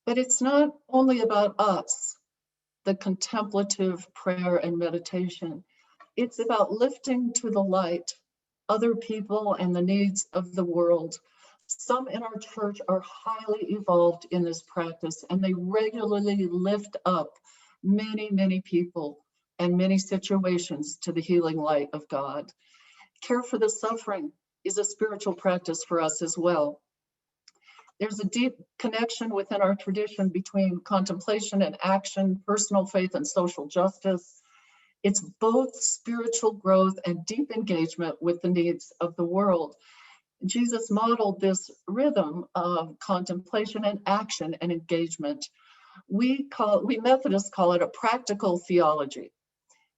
Speaker 8: But it's not only about us, the contemplative prayer and meditation. It's about lifting to the light other people and the needs of the world. Some in our church are highly evolved in this practice, and they regularly lift up many, many people and many situations to the healing light of God. Care for the suffering is a spiritual practice for us as well. There's a deep connection within our tradition between contemplation and action, personal faith and social justice. It's both spiritual growth and deep engagement with the needs of the world. Jesus modeled this rhythm of contemplation and action and engagement. We Methodists call it a practical theology,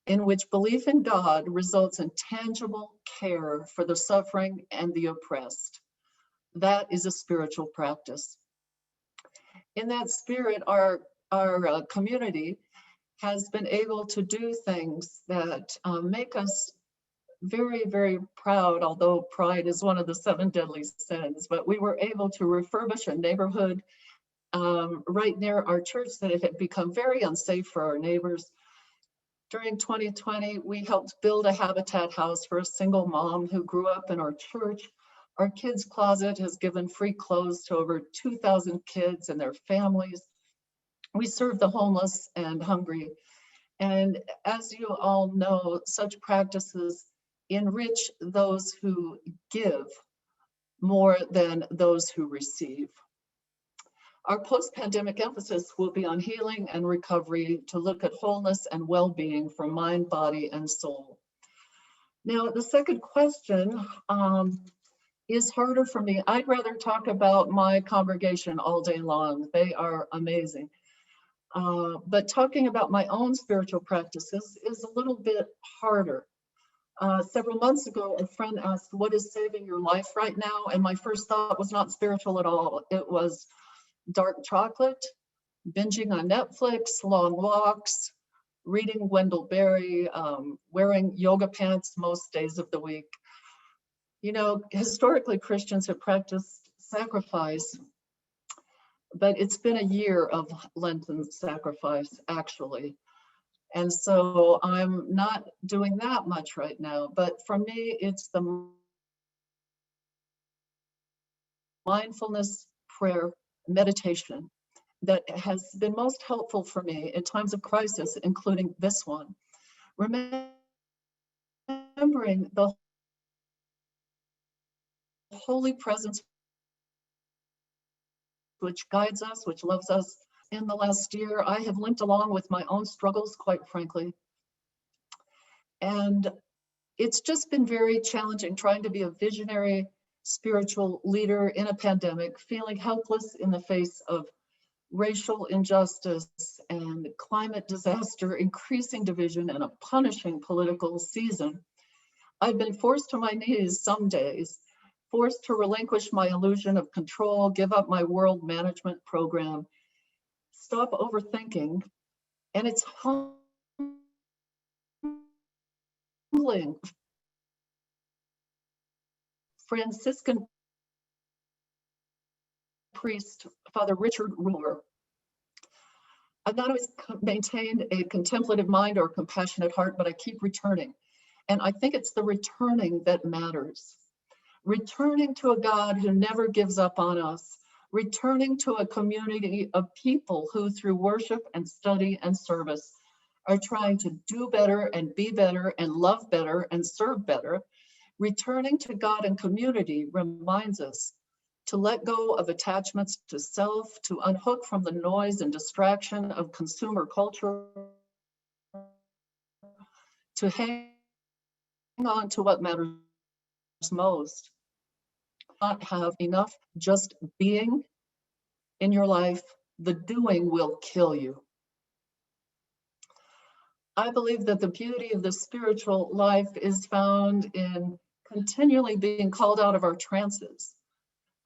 Speaker 8: in which belief in God results in tangible care for the suffering and the oppressed. That is a spiritual practice. In that spirit, our community has been able to do things that make us very, very proud, although pride is one of the 7 deadly sins. But we were able to refurbish a neighborhood right near our church that it had become very unsafe for our neighbors. During 2020, we helped build a habitat house for a single mom who grew up in our church. Our kids' closet has given free clothes to over 2,000 kids and their families. We serve the homeless and hungry. And as you all know, such practices enrich those who give more than those who receive. Our post-pandemic emphasis will be on healing and recovery to look at wholeness and well-being for mind, body, and soul. Now, the second question is harder for me. I'd rather talk about my congregation all day long. They are amazing. But talking about my own spiritual practices is a little bit harder. Several months ago, a friend asked, what is saving your life right now? And my first thought was not spiritual at all. It was dark chocolate, binging on Netflix, long walks, reading Wendell Berry, wearing yoga pants most days of the week. You know, historically, Christians have practiced sacrifice, but it's been a year of Lenten sacrifice, actually. And so I'm not doing that much right now. But for me, it's the mindfulness, prayer, meditation that has been most helpful for me in times of crisis, including this one. Remembering the holy presence which guides us, which loves us. In the last year, I have limped along with my own struggles, quite frankly. And it's just been very challenging trying to be a visionary spiritual leader in a pandemic, feeling helpless in the face of racial injustice and climate disaster, increasing division, and a punishing political season. I've been forced to my knees some days, forced to relinquish my illusion of control, give up my world management program, stop overthinking, and it's humbling. Franciscan priest, Father Richard Ruhr. I've not always maintained a contemplative mind or compassionate heart, but I keep returning. And I think it's the returning that matters. Returning to a God who never gives up on us, returning to a community of people who, through worship and study and service, are trying to do better and be better and love better and serve better. Returning to God and community reminds us to let go of attachments to self, to unhook from the noise and distraction of consumer culture, to hang on to what matters most. Not have enough just being in your life, the doing will kill you. I believe that the beauty of the spiritual life is found in continually being called out of our trances.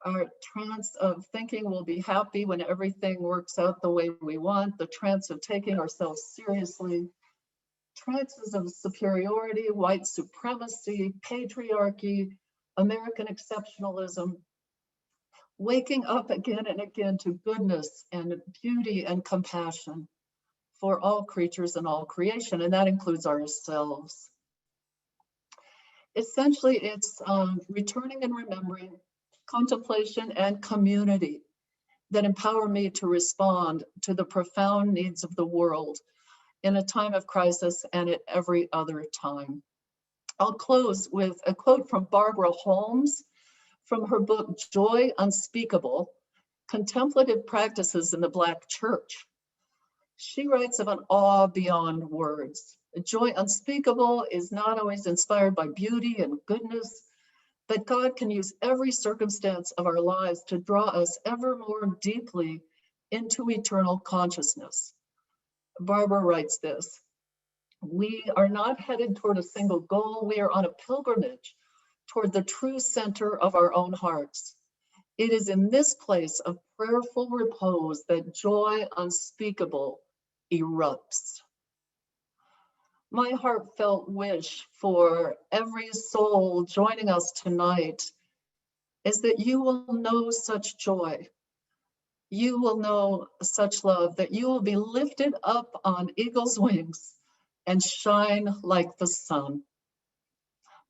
Speaker 8: Our trance of thinking we'll be happy when everything works out the way we want, the trance of taking ourselves seriously, trances of superiority, white supremacy, patriarchy, American exceptionalism, waking up again and again to goodness and beauty and compassion for all creatures and all creation, and that includes ourselves. Essentially, it's returning and remembering, contemplation and community that empower me to respond to the profound needs of the world in a time of crisis and at every other time. I'll close with a quote from Barbara Holmes from her book, Joy Unspeakable, Contemplative Practices in the Black Church. She writes of an awe beyond words. Joy unspeakable is not always inspired by beauty and goodness, but God can use every circumstance of our lives to draw us ever more deeply into eternal consciousness. Barbara writes this: we are not headed toward a single goal, we are on a pilgrimage toward the true center of our own hearts. It is in this place of prayerful repose that joy unspeakable erupts. My heartfelt wish for every soul joining us tonight is that you will know such joy. You will know such love, that you will be lifted up on eagle's wings and shine like the sun.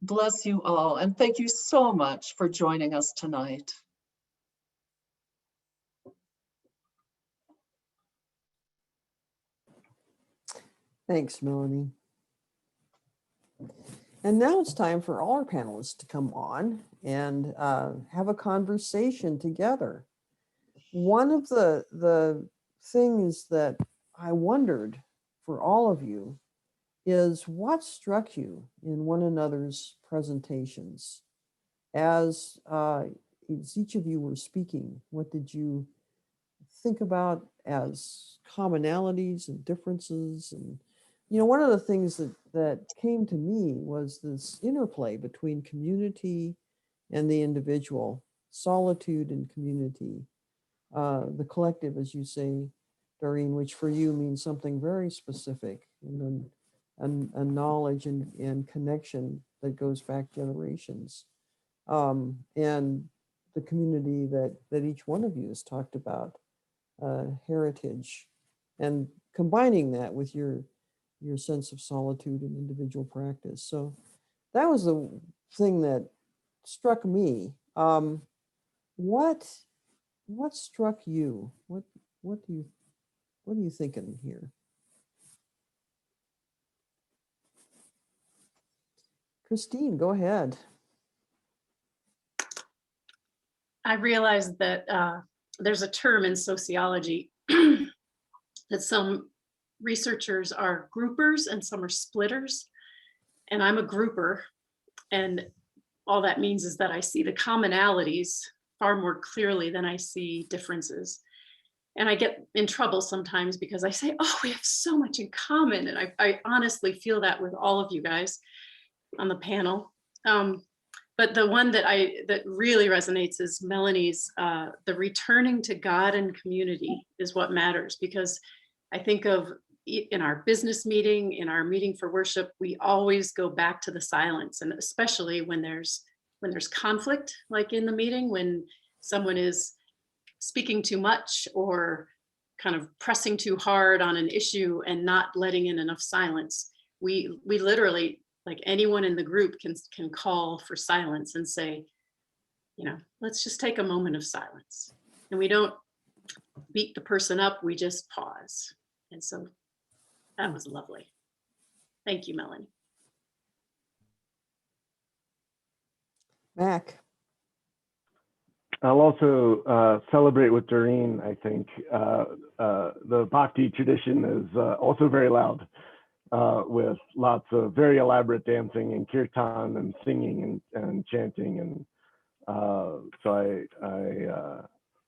Speaker 8: Bless you all, and thank you so much for joining us tonight.
Speaker 3: Thanks, Melanie. And now it's time for all our panelists to come on and have a conversation together. One of the things that I wondered for all of you is what struck you in one another's presentations as each of you were speaking. What did you think about as commonalities and differences? And one of the things that came to me was this interplay between community and the individual, solitude and community, the collective, as you say, Doreen, which for you means something very specific, and a knowledge and connection that goes back generations. and the community that each one of you has talked about, heritage, and combining that with your sense of solitude and individual practice. So that was the thing that struck me. What struck you? What are you thinking here? Christine, go ahead.
Speaker 5: I realized that there's a term in sociology that some researchers are groupers and some are splitters. And I'm a grouper. And all that means is that I see the commonalities far more clearly than I see differences. And I get in trouble sometimes because I say, oh, we have so much in common. And I honestly feel that with all of you guys on the panel. But the one that really resonates is Melanie's, the returning to God and community is what matters, because I think of in our business meeting, in our meeting for worship, we always go back to the silence, and especially when there's conflict, like in the meeting, when someone is speaking too much or kind of pressing too hard on an issue and not letting in enough silence. We literally, like anyone in the group can call for silence and say, let's just take a moment of silence. And we don't beat the person up, we just pause. And so that was lovely. Thank you, Melanie.
Speaker 3: Mac.
Speaker 6: I'll also celebrate with Doreen. I think the Bhakti tradition is also very loud, with lots of very elaborate dancing and kirtan and singing and chanting. And so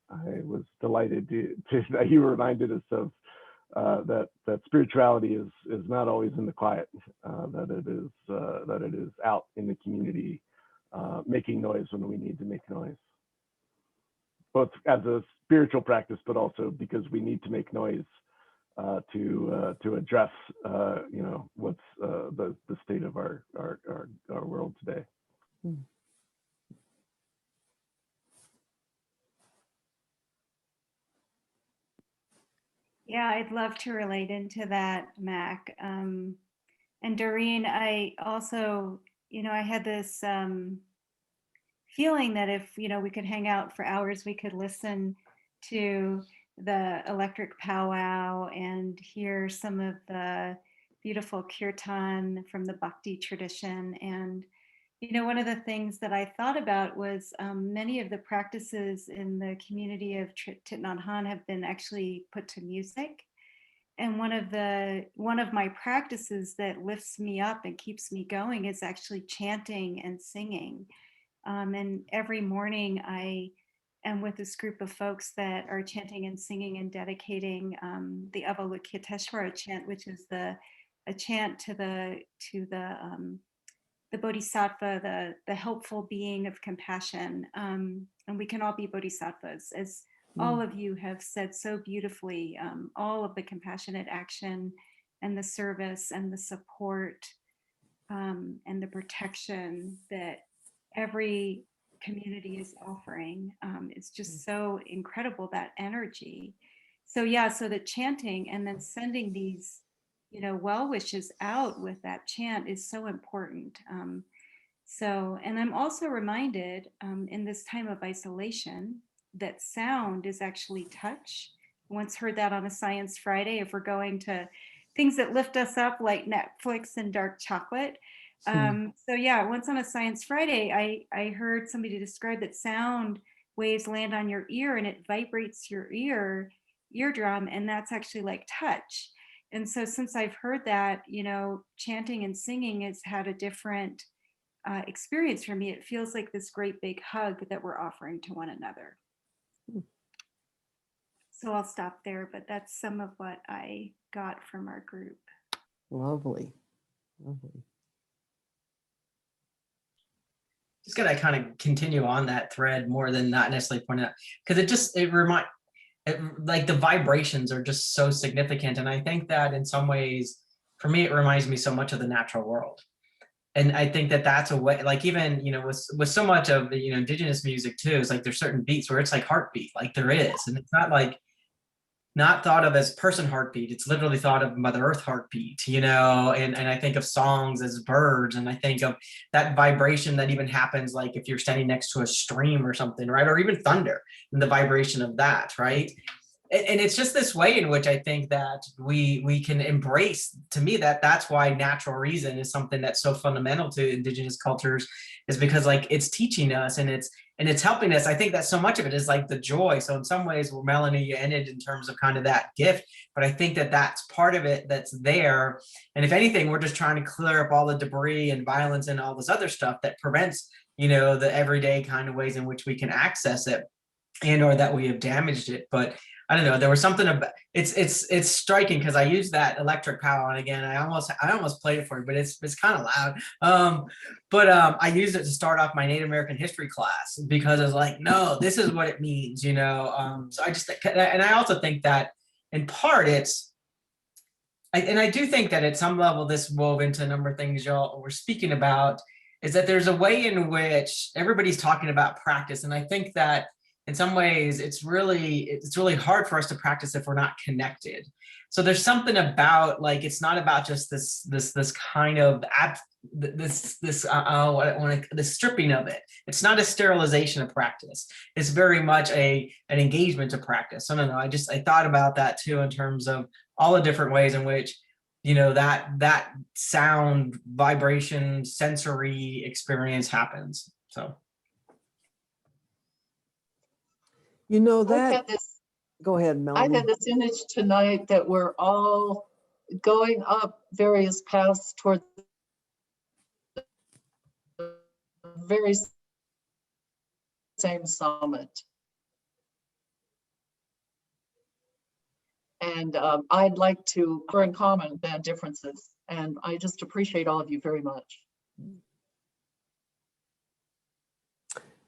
Speaker 6: I was delighted that you reminded us of that spirituality is not always in the quiet, that it is out in the community, making noise when we need to make noise, both as a spiritual practice, but also because we need to make noise to address what's the state of our world today.
Speaker 4: Yeah, I'd love to relate into that, Mac. And Doreen, I also, I had this feeling that if, we could hang out for hours, we could listen to the electric powwow and hear some of the beautiful kirtan from the Bhakti tradition. And one of the things that I thought about was many of the practices in the community of Thich Nhat Hanh have been actually put to music. And one of my practices that lifts me up and keeps me going is actually chanting and singing. And every morning I am with this group of folks that are chanting and singing and dedicating the Avalokiteshvara chant, which is a chant to the bodhisattva, the helpful being of compassion. And we can all be bodhisattvas, as all of you have said so beautifully, all of the compassionate action and the service and the support and the protection that every community is offering. It's just so incredible, that energy. So yeah, so the chanting and then sending these well wishes out with that chant is so important. And I'm also reminded in this time of isolation that sound is actually touch. I once heard that on a Science Friday, if we're going to things that lift us up like Netflix and dark chocolate. So yeah, once on a Science Friday, I heard somebody describe that sound waves land on your ear and it vibrates your eardrum, and that's actually like touch. And so since I've heard that, chanting and singing has had a different experience for me. It feels like this great big hug that we're offering to one another. So I'll stop there, but that's some of what I got from our group.
Speaker 3: Lovely. Lovely.
Speaker 7: Just gonna kind of continue on that thread more than not necessarily pointing out, because like the vibrations are just so significant. And I think that in some ways, for me, it reminds me so much of the natural world. And I think that that's a way, like even, you know, with so much of the, you know, indigenous music too, is like there's certain beats where it's like heartbeat, like there is. And it's not like, not thought of as person heartbeat. It's literally thought of Mother Earth heartbeat, you know, and I think of songs as birds. And I think of that vibration that even happens like if you're standing next to a stream or something, right? Or even thunder and the vibration of that, right? And it's just this way in which I think that we can embrace, to me, that's why natural reason is something that's so fundamental to indigenous cultures, is because like it's teaching us and it's helping us. I think that so much of it is like the joy. So in some ways, where Melanie, you ended in terms of kind of that gift, but I think that that's part of it that's there. And if anything, we're just trying to clear up all the debris and violence and all this other stuff that prevents, you know, the everyday kind of ways in which we can access it, and or that we have damaged it. But I don't know, there was something about it's striking because I used that electric power, and again I almost played it for you, but it's kind of loud. But I used it to start off my Native American history class because I was like, no, this is what it means, you know. So I just, and I also think that in part and I do think that at some level this wove into a number of things y'all were speaking about, is that there's a way in which everybody's talking about practice, and I think that in some ways it's really hard for us to practice if we're not connected. So there's something about, like, it's not about just this kind of this stripping of it. It's not a sterilization of practice. It's very much an engagement to practice. I don't know. I thought about that too in terms of all the different ways in which, you know, that sound, vibration, sensory experience happens. So.
Speaker 3: You know
Speaker 8: I've
Speaker 3: that,
Speaker 8: had this,
Speaker 3: go ahead,
Speaker 8: I've
Speaker 3: Melanie.
Speaker 8: had this image tonight that we're all going up various paths toward the very same summit. And I'd like to, we're in common, bad differences. And I just appreciate all of you very much.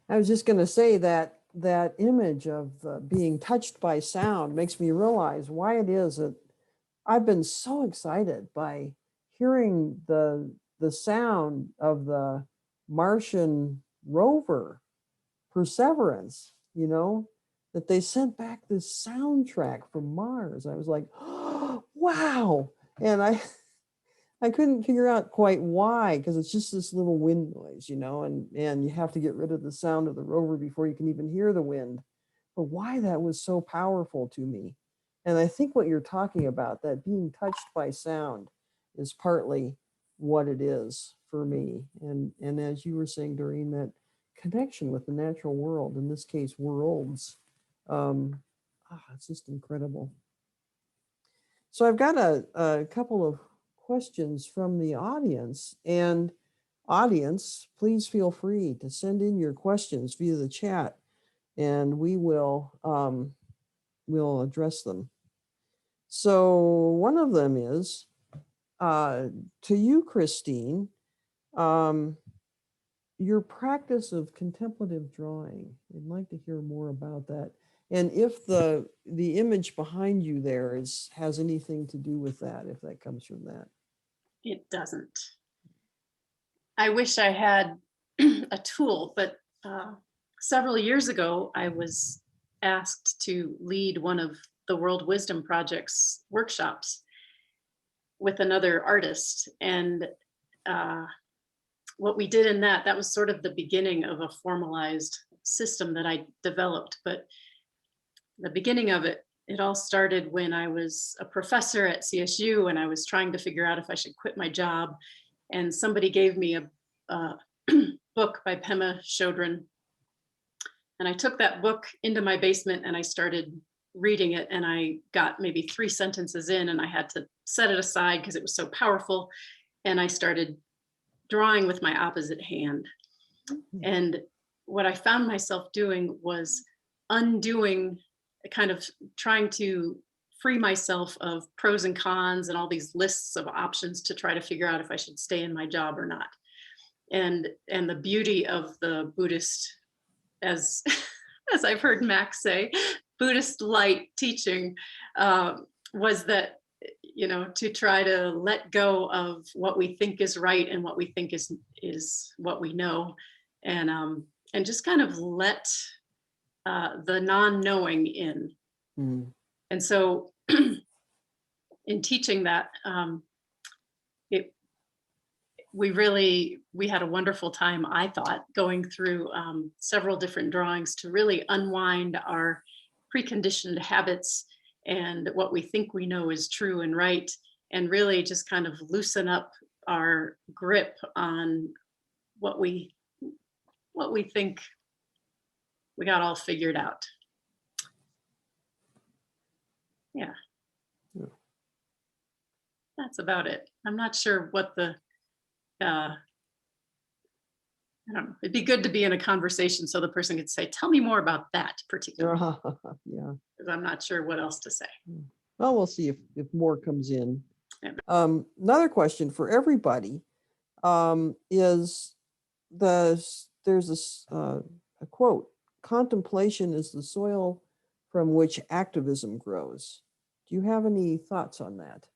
Speaker 3: I was just going to say that that image of being touched by sound makes me realize why it is that I've been so excited by hearing the sound of the Martian rover Perseverance, you know, that they sent back this soundtrack from Mars. I was like, oh, wow. And I couldn't figure out quite why, because it's just this little wind noise, you know, and you have to get rid of the sound of the rover before you can even hear the wind. But why that was so powerful to me. And I think what you're talking about, that being touched by sound, is partly what it is for me. And as you were saying, Doreen, that connection with the natural world, in this case, worlds, it's just incredible. So I've got a couple of questions from the audience, and audience, please feel free to send in your questions via the chat, and we will we'll address them. So one of them is to you, Christine, your practice of contemplative drawing. I'd like to hear more about that. And if the image behind you there has anything to do with that, if that comes from that.
Speaker 5: It doesn't. I wish I had a tool, but several years ago, I was asked to lead one of the World Wisdom Project's workshops with another artist. And what we did in that was sort of the beginning of a formalized system that I developed. But the beginning of it all started when I was a professor at CSU, and I was trying to figure out if I should quit my job. And somebody gave me a book by Pema Chodron. And I took that book into my basement and I started reading it, and I got maybe 3 sentences in and I had to set it aside because it was so powerful. And I started drawing with my opposite hand. And what I found myself doing was undoing, kind of trying to free myself of pros and cons and all these lists of options to try to figure out if I should stay in my job or not. And the beauty of the Buddhist, as I've heard Max say, Buddhist light teaching was that to try to let go of what we think is right and what we think is what we know, and just kind of let the non-knowing in.
Speaker 3: Mm.
Speaker 5: And so in teaching that, we had a wonderful time, I thought, going through several different drawings to really unwind our preconditioned habits and what we think we know is true and right, and really just kind of loosen up our grip on what we think we got all figured out. Yeah.
Speaker 3: Yeah.
Speaker 5: That's about it. I'm not sure what the I don't know. It'd be good to be in a conversation so the person could say, tell me more about that particular,
Speaker 3: Yeah.
Speaker 5: because I'm not sure what else to say.
Speaker 3: Well, we'll see if more comes in.
Speaker 5: Yeah.
Speaker 3: Another question for everybody is there's a quote: "Contemplation is the soil from which activism grows." Do you have any thoughts on that?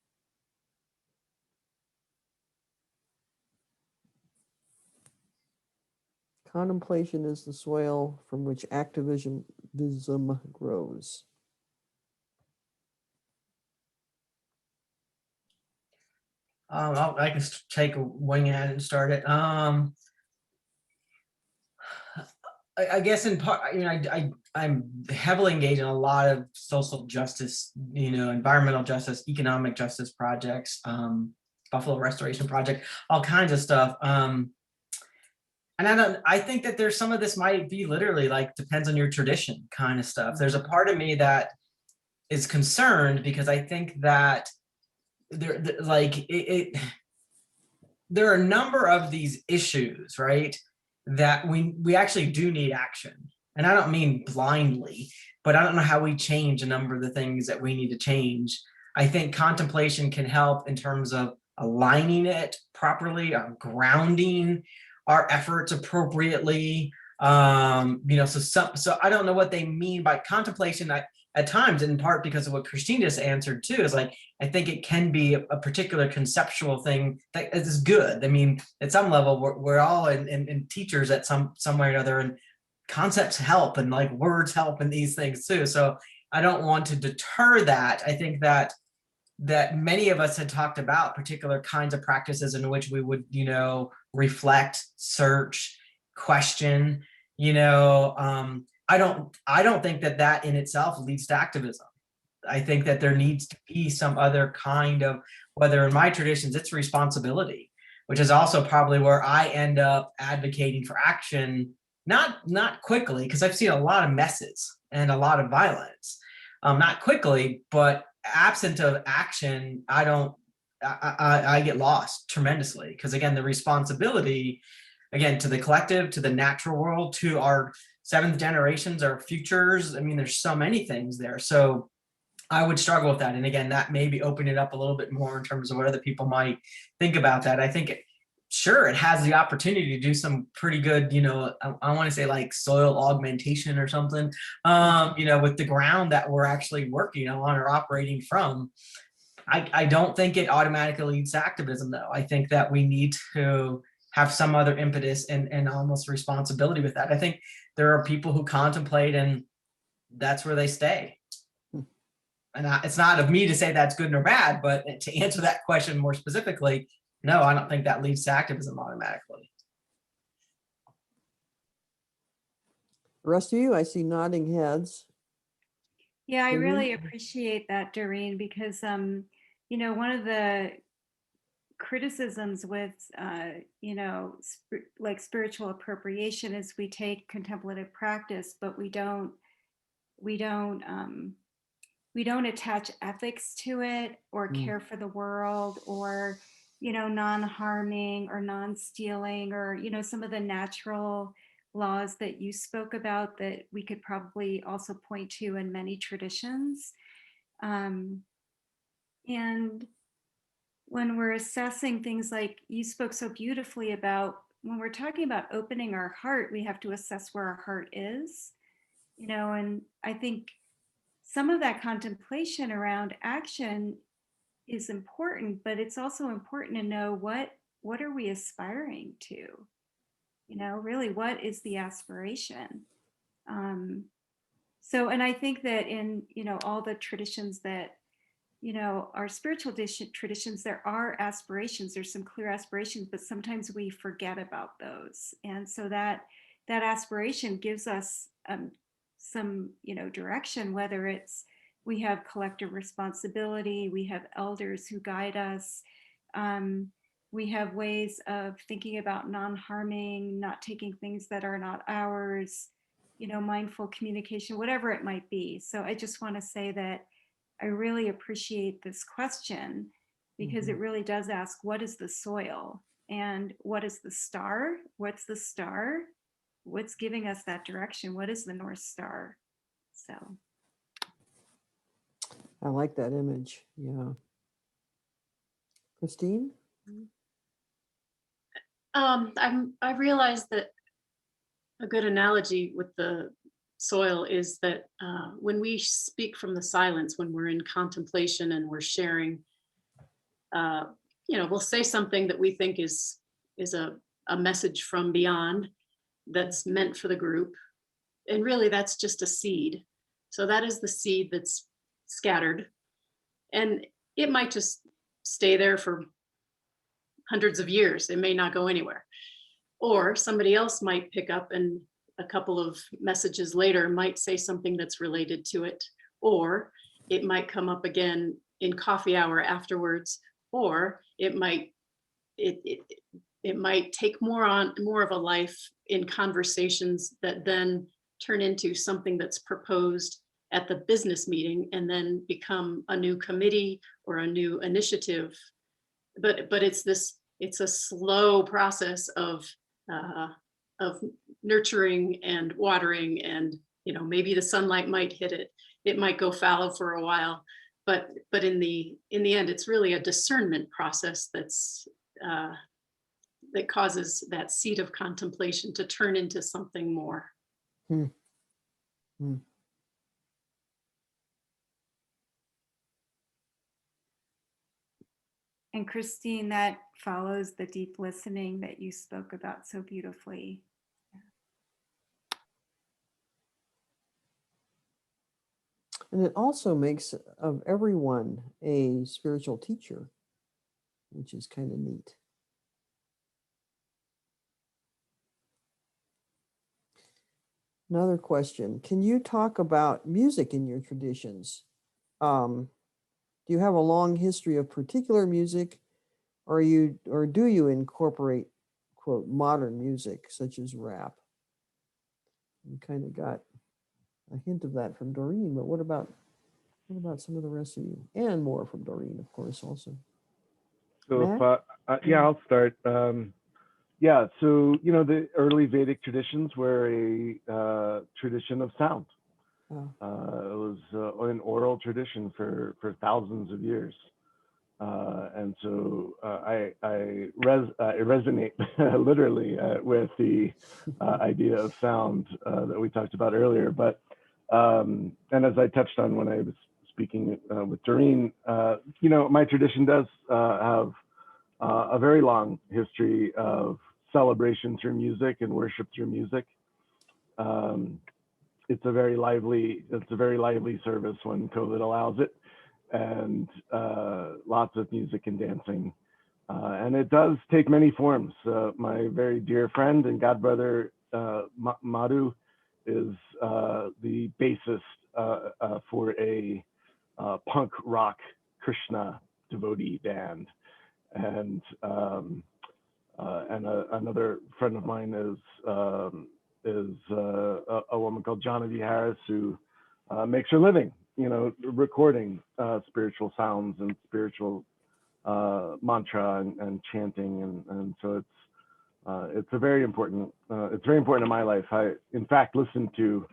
Speaker 3: Contemplation is the soil from which activism grows.
Speaker 7: I can take a wing at it and start it. I guess in part, I'm heavily engaged in a lot of social justice, environmental justice, economic justice projects, Buffalo Restoration Project, all kinds of stuff. And I think that there's some of this might be literally like depends on your tradition kind of stuff. There's a part of me that is concerned because I think that there are a number of these issues, right, that we actually do need action. And I don't mean blindly, but I don't know how we change a number of the things that we need to change. I think contemplation can help in terms of aligning it properly, or grounding our efforts appropriately. So I don't know what they mean by contemplation. At times, in part because of what Christine just answered too, is like, I think it can be a particular conceptual thing that is good. I mean, at some level, we're all in teachers at some way or other, and concepts help and like words help in these things too. So I don't want to deter that. I think that many of us had talked about particular kinds of practices in which we would, reflect, search, question, I don't think that in itself leads to activism. I think that there needs to be some other kind of, whether in my traditions, it's responsibility, which is also probably where I end up advocating for action, not quickly, because I've seen a lot of messes and a lot of violence, not quickly, but absent of action, I get lost tremendously, because again, the responsibility, again, to the collective, to the natural world, to our seventh generations, our futures. I mean, there's so many things there. So I would struggle with that. And again, that maybe open it up a little bit more in terms of what other people might think about that. I think, sure, it has the opportunity to do some pretty good, I want to say like soil augmentation or something, with the ground that we're actually working on or operating from. I don't think it automatically leads to activism, though. I think that we need to have some other impetus and almost responsibility with that. I think there are people who contemplate and that's where they stay. And it's not of me to say that's good or bad, but to answer that question more specifically, no, I don't think that leads to activism automatically.
Speaker 3: The rest of you, I see nodding heads.
Speaker 4: Yeah, I
Speaker 3: Doreen?
Speaker 4: really appreciate that, Doreen, because one of the criticisms with like spiritual appropriation is we take contemplative practice, but we don't attach ethics to it, or care for the world, or non-harming or non-stealing, or some of the natural laws that you spoke about that we could probably also point to in many traditions. And when we're assessing things, like you spoke so beautifully about, when we're talking about opening our heart, we have to assess where our heart is, and I think some of that contemplation around action is important, but it's also important to know what are we aspiring to? You know, really, what is the aspiration? So, and I think that in, you know, all the traditions that, you know, our spiritual traditions, there are aspirations, there's some clear aspirations, but sometimes we forget about those. And so that aspiration gives us some, you know, direction, whether it's we have collective responsibility, we have elders who guide us, we have ways of thinking about non-harming, not taking things that are not ours, you know, mindful communication, whatever it might be. So I just want to say that I really appreciate this question because it really does ask, what is the soil and what is the star? What's the star? What's giving us that direction? What is the North Star? So
Speaker 3: I like that image. Yeah. Christine?
Speaker 5: I realized that a good analogy with the soil is that when we speak from the silence, when we're in contemplation and we're sharing, you know, we'll say something that we think is a message from beyond that's meant for the group. And really that's just a seed. So that is the seed that's scattered. And it might just stay there for hundreds of years. It may not go anywhere. Or somebody else might pick up and a couple of messages later might say something that's related to it. Or it might come up again in coffee hour afterwards, or it might take more of a life in conversations that then turn into something that's proposed at the business meeting and then become a new committee or a new initiative. But it's a slow process of nurturing and watering, and you know, maybe the sunlight might hit it, it might go fallow for a while, but in the end it's really a discernment process that's that causes that seed of contemplation to turn into something more.
Speaker 3: Hmm. Hmm.
Speaker 4: and Christine, that follows the deep listening that you spoke about so beautifully.
Speaker 3: And it also makes of everyone a spiritual teacher, which is kind of neat. Another question. Can you talk about music in your traditions? Do you have a long history of particular music, or do you incorporate, quote, modern music such as rap? We kind of got a hint of that from Doreen, but what about some of the rest of you? And more from Doreen, of course, also.
Speaker 6: So
Speaker 3: Matt?
Speaker 6: yeah, I'll start. Yeah, so you know, the early Vedic traditions were a tradition of sound.
Speaker 3: Oh.
Speaker 6: It was an oral tradition for thousands of years, and so I resonate literally with the idea of sound that we talked about earlier. But and as I touched on when I was speaking with Doreen, you know, my tradition does have a very long history of celebration through music and worship through music. It's a very lively service when COVID allows it, and lots of music and dancing. And it does take many forms. My very dear friend and godbrother, Madhu, is the bassist for a punk rock Krishna devotee band. And another friend of mine is a woman called Johnny Harris, who makes her living, you know, recording spiritual sounds and spiritual mantra and chanting, and so it's a very important it's very important in my life. I in fact listened to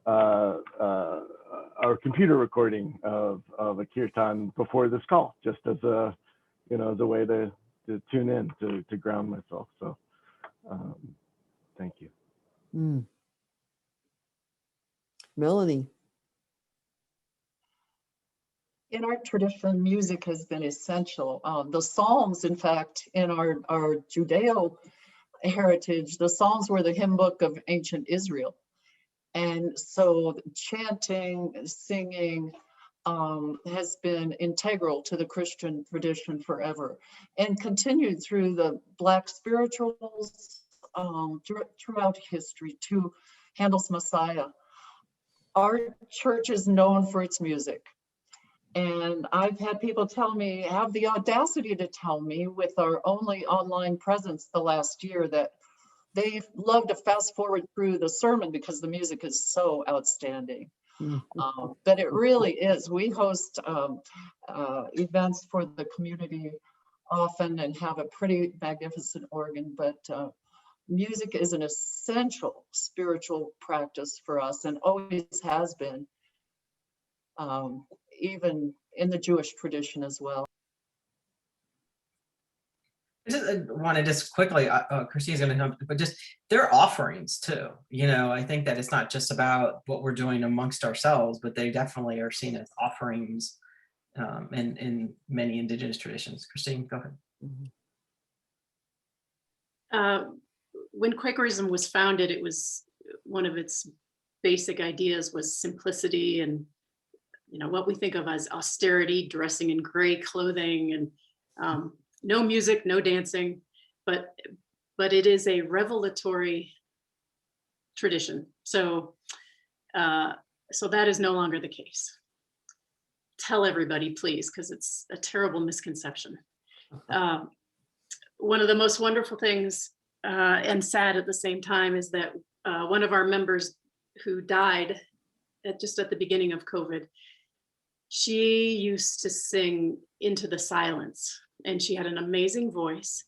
Speaker 6: our computer recording of a kirtan before this call, just as a, you know, as a way to tune in, to ground myself. So thank you.
Speaker 3: Melanie.
Speaker 8: in our tradition, music has been essential. The Psalms, in fact, in our Judeo heritage, the Psalms were the hymn book of ancient Israel. And so chanting, singing has been integral to the Christian tradition forever and continued through the Black spirituals throughout history to Handel's Messiah. Our church is known for its music. And I've had people tell me, have the audacity to tell me with our only online presence the last year, that they love to fast forward through the sermon because the music is so outstanding. But it really is. We host events for the community often and have a pretty magnificent organ, but music is an essential spiritual practice for us and always has been, even in the Jewish tradition as well.
Speaker 7: I just want to just quickly, Christine's going to come, but just their offerings too. You know, I think that it's not just about what we're doing amongst ourselves, but they definitely are seen as offerings in many indigenous traditions. Christine, go ahead.
Speaker 5: When Quakerism was founded, it was one of its basic ideas was simplicity and, you know, what we think of as austerity, dressing in gray clothing and no music, no dancing, but it is a revelatory tradition. So that is no longer the case. Tell everybody, please, because it's a terrible misconception. One of the most wonderful things and sad at the same time is that one of our members who died just at the beginning of COVID, she used to sing into the silence, and she had an amazing voice,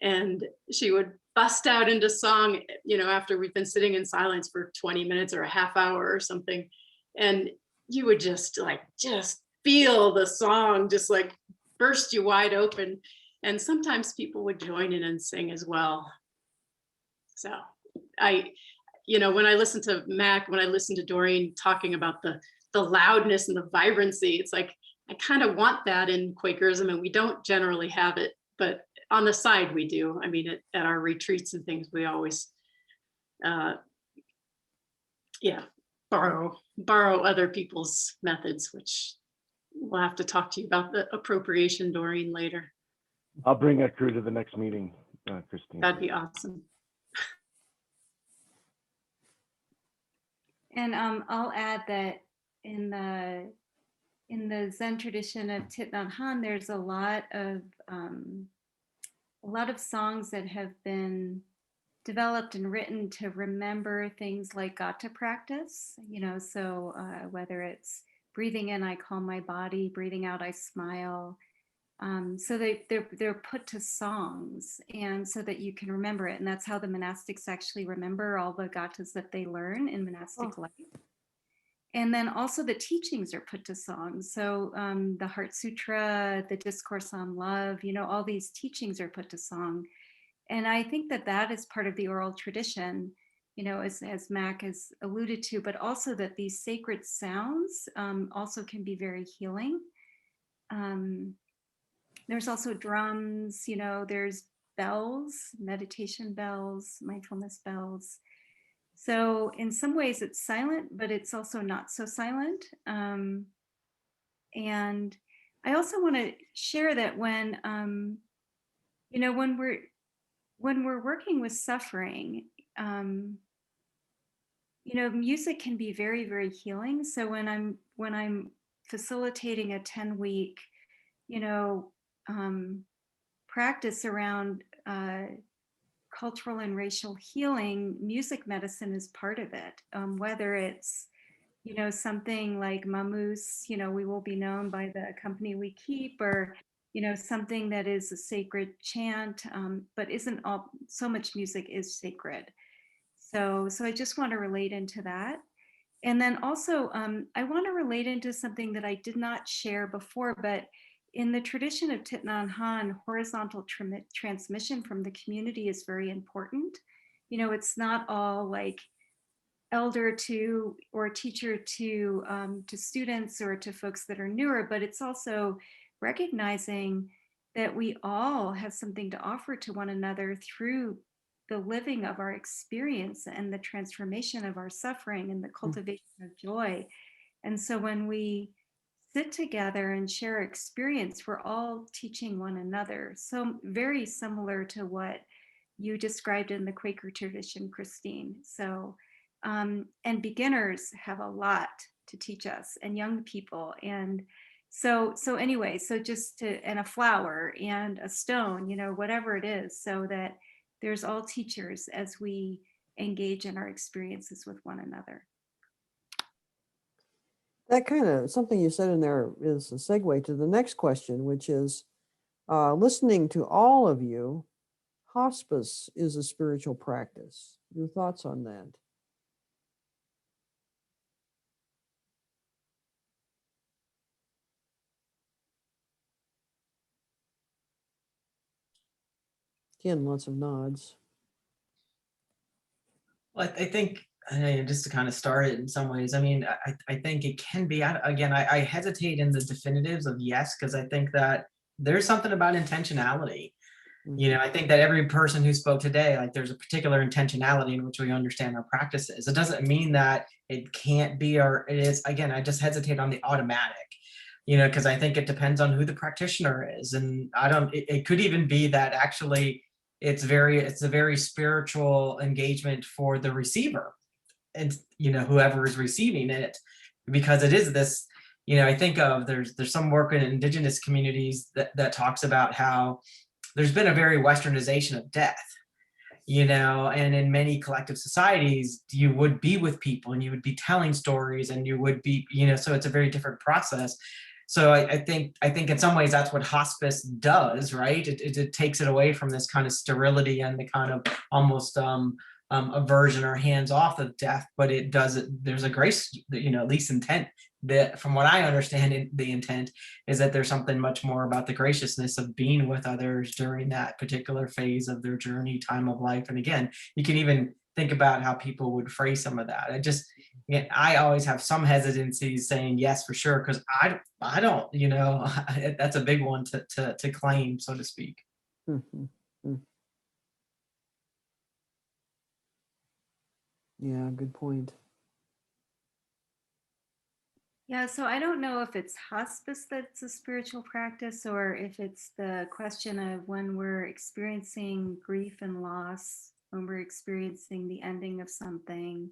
Speaker 5: and she would bust out into song, you know, after we've been sitting in silence for 20 minutes or a half hour or something, and you would just feel the song just like burst you wide open. And sometimes people would join in and sing as well. So you know, when I listen to Mac, when I listen to Doreen talking about the loudness and the vibrancy, it's like, I kind of want that in Quakerism, and we don't generally have it, but on the side we do. I mean, at our retreats and things, we always, borrow other people's methods, which we'll have to talk to you about the appropriation, Doreen, later.
Speaker 6: I'll bring a crew to the next meeting, Christine.
Speaker 5: That'd be awesome.
Speaker 4: And I'll add that in the Zen tradition of Thich Nhat Hanh, there's a lot of songs that have been developed and written to remember things like Gata practice. You know, so whether it's breathing in, I calm my body; breathing out, I smile. So they're put to songs, and so that you can remember it. And that's how the monastics actually remember all the gatas that they learn in monastic life. And then also the teachings are put to songs. So the Heart Sutra, the Discourse on Love, you know, all these teachings are put to song. And I think that is part of the oral tradition, you know, as Mac has alluded to, but also that these sacred sounds also can be very healing. There's also drums, you know, there's bells, meditation bells, mindfulness bells. So in some ways it's silent, but it's also not so silent. And I also want to share that when, you know, when we're working with suffering, you know, music can be very, very healing. So when I'm facilitating a 10-week, you know, practice around cultural and racial healing, music medicine is part of it. Whether it's, you know, something like Mamous, you know, we will be known by the company we keep, or, you know, something that is a sacred chant, but isn't all, so much music is sacred. So I just want to relate into that. And then also, I want to relate into something that I did not share before, but in the tradition of Thich Nhat Hanh, horizontal transmission from the community is very important. You know, it's not all like elder to or teacher to students or to folks that are newer, but it's also recognizing that we all have something to offer to one another through the living of our experience and the transformation of our suffering and the cultivation of joy. And so when we sit together and share experience, we're all teaching one another. So very similar to what you described in the Quaker tradition, Christine. So, and beginners have a lot to teach us, and young people. And so anyway, so just to, and a flower and a stone, you know, whatever it is, so that there's all teachers as we engage in our experiences with one another.
Speaker 3: That kind of something you said in there is a segue to the next question, which is listening to all of you, hospice is a spiritual practice. Your thoughts on that? Again, lots of nods.
Speaker 7: Well, I think just to kind of start it in some ways, I mean, I think it can be, again, I hesitate in the definitives of yes, because I think that there's something about intentionality. You know, I think that every person who spoke today, like there's a particular intentionality in which we understand our practices. It doesn't mean that it can't be, or it is. Again, I just hesitate on the automatic, you know, because I think it depends on who the practitioner is. And I don't, it could even be that actually it's a very spiritual engagement for the receiver and, you know, whoever is receiving it, because it is this, you know, I think of, there's some work in indigenous communities that talks about how there's been a very westernization of death, you know, and in many collective societies, you would be with people and you would be telling stories and you would be, you know, so it's a very different process. So I think in some ways that's what hospice does, right? It takes it away from this kind of sterility and the kind of almost aversion or hands off of death, but it does it. There's a grace, you know, at least intent that, from what I understand, the intent is that there's something much more about the graciousness of being with others during that particular phase of their journey, time of life. And again, you can even think about how people would phrase some of that. I always have some hesitancy saying yes for sure, because I don't, you know, that's a big one to claim, so to speak.
Speaker 3: Yeah, good point.
Speaker 4: Yeah, so I don't know if it's hospice that's a spiritual practice, or if it's the question of when we're experiencing grief and loss, when we're experiencing the ending of something,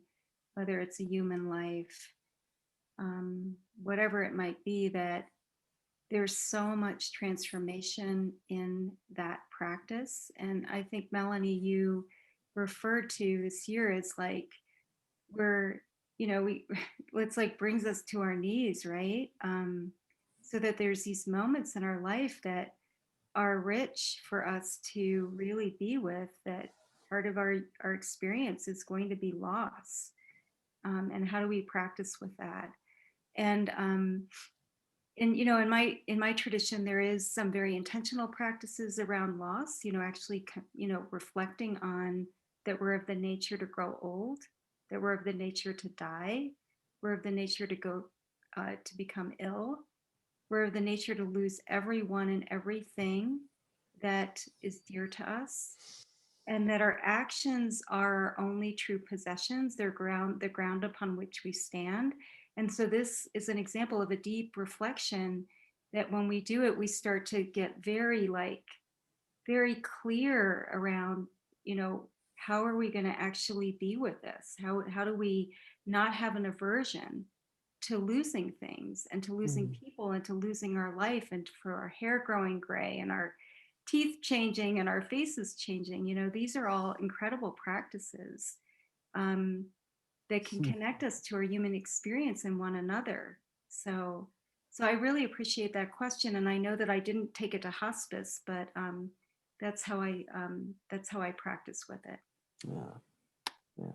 Speaker 4: whether it's a human life, whatever it might be, that there's so much transformation in that practice. And I think, Melanie, you referred to this year as like, we're, you know, it's like brings us to our knees, right? So that there's these moments in our life that are rich for us to really be with, that part of our experience is going to be loss. And how do we practice with that? And you know, in my tradition, there is some very intentional practices around loss, you know, actually, you know, reflecting on that we're of the nature to grow old, that we're of the nature to die, we're of the nature to go to become ill, we're of the nature to lose everyone and everything that is dear to us, and that our actions are only true possessions. They're the ground upon which we stand. And so this is an example of a deep reflection that when we do it, we start to get very clear around, you know, how are we going to actually be with this? How do we not have an aversion to losing things and to losing people and to losing our life, and for our hair growing gray and our teeth changing and our faces changing? You know, these are all incredible practices that can connect us to our human experience and one another. So I really appreciate that question, and I know that I didn't take it to hospice, but that's how I practice with it.
Speaker 3: Yeah.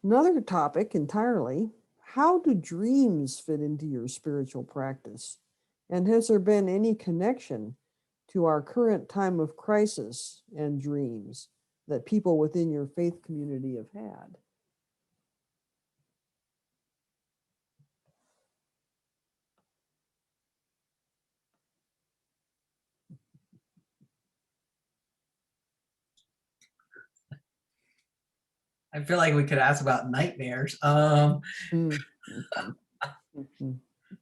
Speaker 3: Another topic entirely: how do dreams fit into your spiritual practice? And has there been any connection to our current time of crisis and dreams? that people within your faith community have had?
Speaker 7: I feel like we could ask about nightmares.
Speaker 3: Mm. Mhm.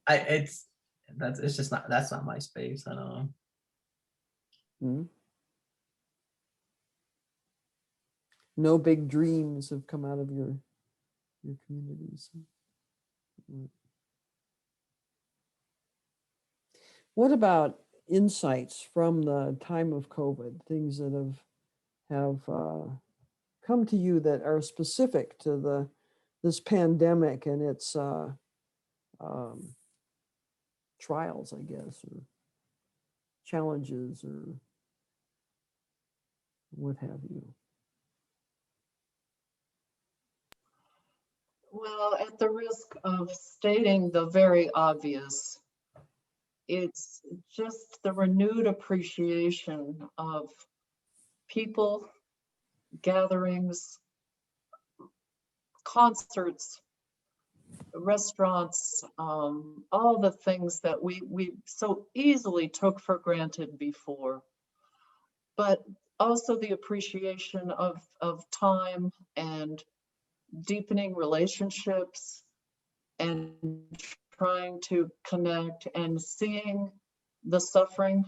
Speaker 7: It's just not, that's not my space. I don't know.
Speaker 3: Mm. No big dreams have come out of your communities. Mm. What about insights from the time of COVID? Things that have come to you that are specific to this pandemic and its um, trials, I guess, or challenges, or what have you.
Speaker 8: Well, at the risk of stating the very obvious, it's just the renewed appreciation of people, gatherings, concerts, restaurants, all the things that we so easily took for granted before. But also the appreciation of time and deepening relationships and trying to connect and seeing the suffering.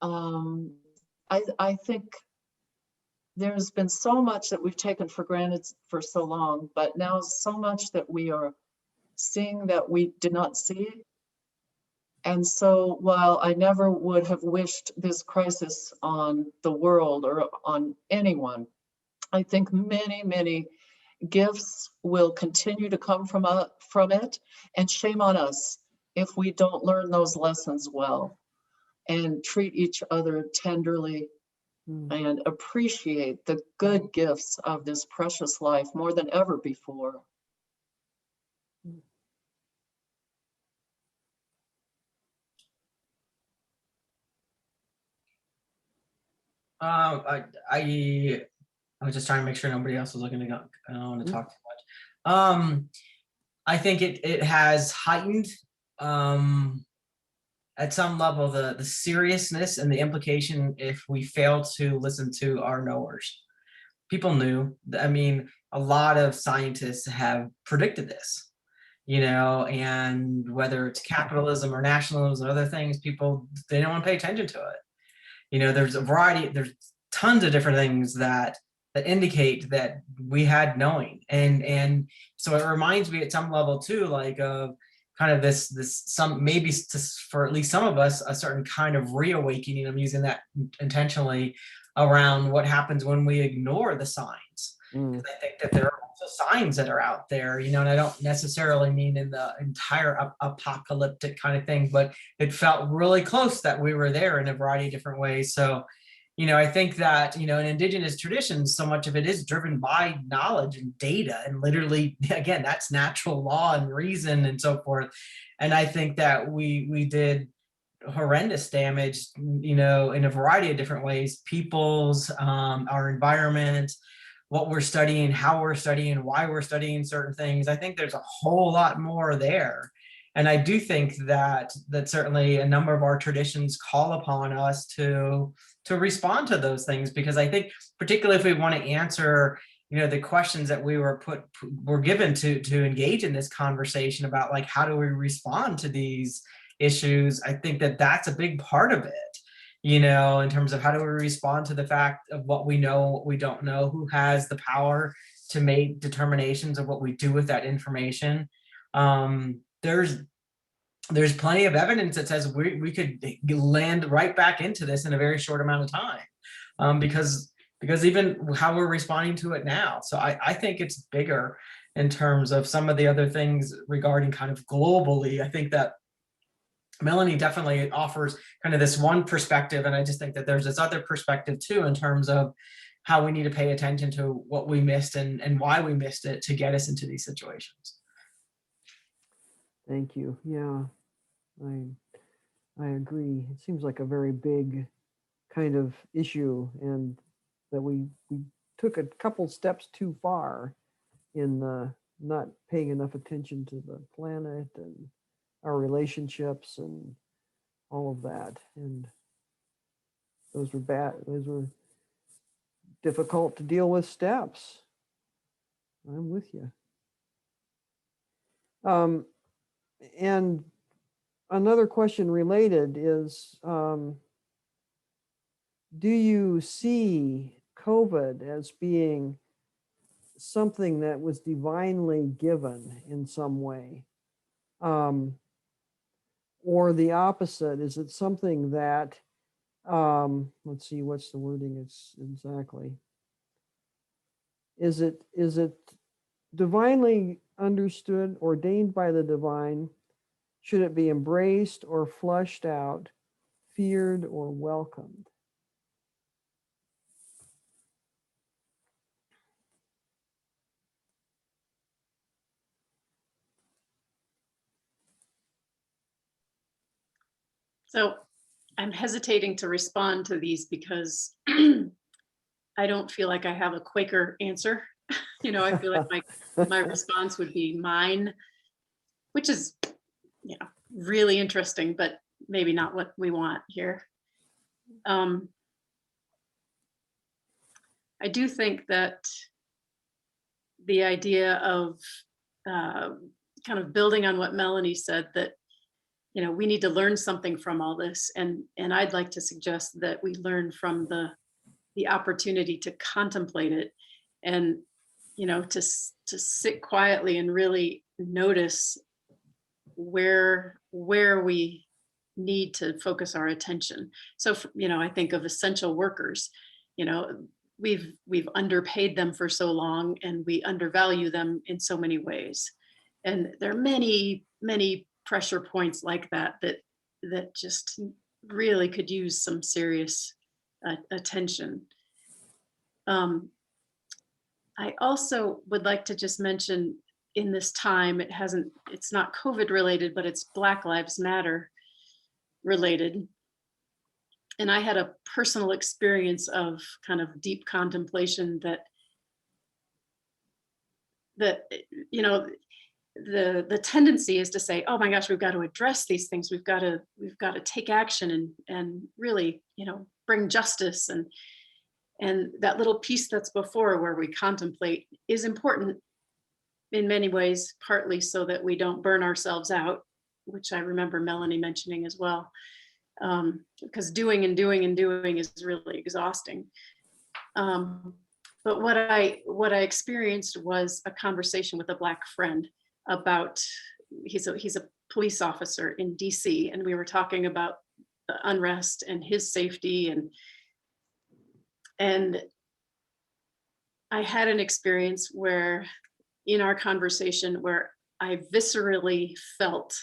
Speaker 8: I think there's been so much that we've taken for granted for so long, but now so much that we are seeing that we did not see. And so while I never would have wished this crisis on the world or on anyone, I think many, many gifts will continue to come from it, and shame on us if we don't learn those lessons well and treat each other tenderly
Speaker 3: Mm.
Speaker 8: and appreciate the good gifts of this precious life more than ever before.
Speaker 7: I was just trying to make sure nobody else was looking to go. I don't want to talk too much. I think it has heightened at some level the seriousness and the implication if we fail to listen to our knowers. People knew. I mean, a lot of scientists have predicted this, and whether it's capitalism or nationalism or other things, people, they don't want to pay attention to it. There's tons of different things that indicate that we had knowing, and so it reminds me at some level too, like of kind of this some maybe for at least some of us a certain kind of reawakening. I'm using that intentionally around what happens when we ignore the signs.
Speaker 3: Mm.
Speaker 7: I think that there are also signs that are out there, and I don't necessarily mean in the entire apocalyptic kind of thing, but it felt really close that we were there in a variety of different ways. So, I think that, in indigenous traditions, so much of it is driven by knowledge and data, and literally, again, that's natural law and reason and so forth. And I think that we did horrendous damage, in a variety of different ways, people's, our environment, what we're studying, how we're studying, why we're studying certain things. I think there's a whole lot more there. And I do think that certainly a number of our traditions call upon us to respond to those things, because I think particularly if we want to answer, the questions that we were given to engage in this conversation about, like, how do we respond to these issues? I think that that's a big part of it. In terms of how do we respond to the fact of what we know, what we don't know, who has the power to make determinations of what we do with that information. There's plenty of evidence that says we could land right back into this in a very short amount of time, because even how we're responding to it now. So I think it's bigger in terms of some of the other things regarding kind of globally. I think that Melanie definitely offers kind of this one perspective, and I just think that there's this other perspective too, in terms of how we need to pay attention to what we missed and why we missed it to get us into these situations.
Speaker 3: Thank you. Yeah, I agree. It seems like a very big kind of issue, and that we took a couple steps too far in not paying enough attention to the planet and our relationships and all of that. And those were bad. Those were difficult to deal with steps. I'm with you. And another question related is, do you see COVID as being something that was divinely given in some way? Or the opposite, is it something that, let's see, what's the wording it's exactly? Is it divinely understood, ordained by the divine? Should it be embraced or flushed out, feared or welcomed?
Speaker 5: So I'm hesitating to respond to these because I don't feel like I have a Quaker answer. I feel like my response would be mine, which is, really interesting, but maybe not what we want here. I do think that the idea of kind of building on what Melanie said, that we need to learn something from all this, and I'd like to suggest that we learn from the opportunity to contemplate it, and to sit quietly and really notice where we need to focus our attention. So I think of essential workers. We've underpaid them for so long, and we undervalue them in so many ways, and there are many pressure points like that just really could use some serious attention. I also would like to just mention, in this time, it's not COVID related, but it's Black Lives Matter related. And I had a personal experience of kind of deep contemplation that the tendency is to say, oh my gosh, we've got to address these things. We've got to take action and really, bring justice, and that little piece that's before, where we contemplate, is important in many ways, partly so that we don't burn ourselves out, which I remember Melanie mentioning as well, because doing and doing and doing is really exhausting. But what I experienced was a conversation with a Black friend about, he's a police officer in DC, and we were talking about the unrest and his safety, and I had an experience where, in our conversation, where I viscerally felt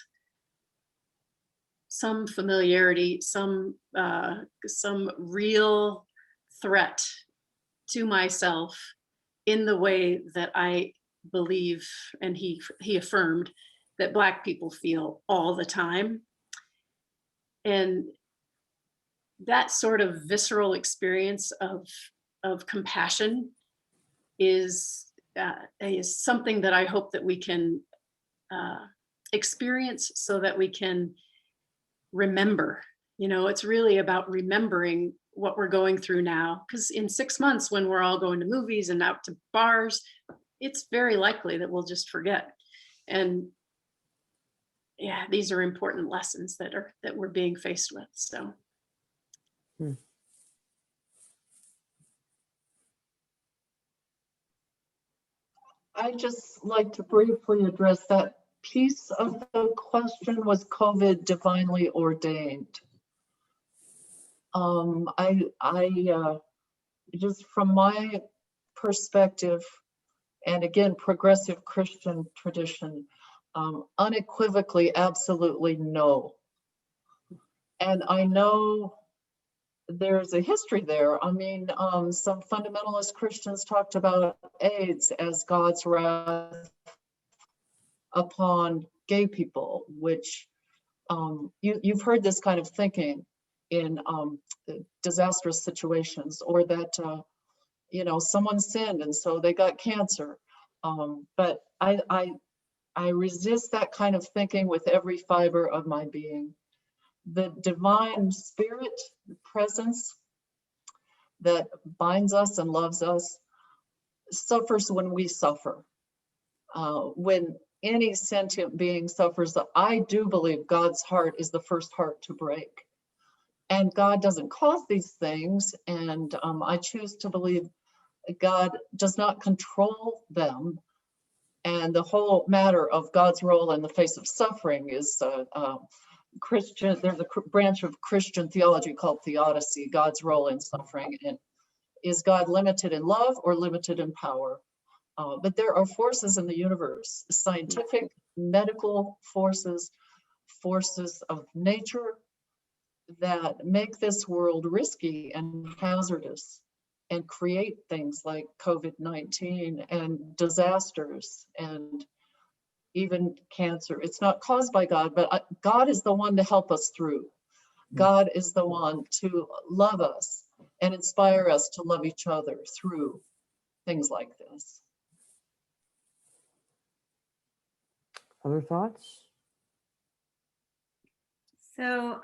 Speaker 5: some familiarity, some real threat to myself, in the way that I believe, and he affirmed, that Black people feel all the time. And that sort of visceral experience of compassion is something that I hope that we can experience, so that we can remember. It's really about remembering what we're going through now, because in 6 months, when we're all going to movies and out to bars, it's very likely that we'll just forget. And yeah, these are important lessons that we're being faced with. So.
Speaker 8: I'd just like to briefly address that piece of the question. Was COVID divinely ordained? I just, from my perspective, and again, progressive Christian tradition, unequivocally, absolutely no. And I know there's a history there. I mean, some fundamentalist Christians talked about AIDS as God's wrath upon gay people, which you've heard this kind of thinking in disastrous situations, or that you know, someone sinned and so they got cancer. But I resist that kind of thinking with every fiber of my being. The divine spirit, the presence that binds us and loves us, suffers when we suffer. When any sentient being suffers, I do believe God's heart is the first heart to break. And God doesn't cause these things. And I choose to believe God does not control them. And the whole matter of God's role in the face of suffering is Christian. There's a branch of Christian theology called theodicy, God's role in suffering. And is God limited in love or limited in power? But there are forces in the universe, scientific, medical forces, forces of nature that make this world risky and hazardous and create things like COVID-19 and disasters and even cancer. It's not caused by God, but God is the one to help us through. God is the one to love us and inspire us to love each other through things like this.
Speaker 3: Other thoughts?
Speaker 4: So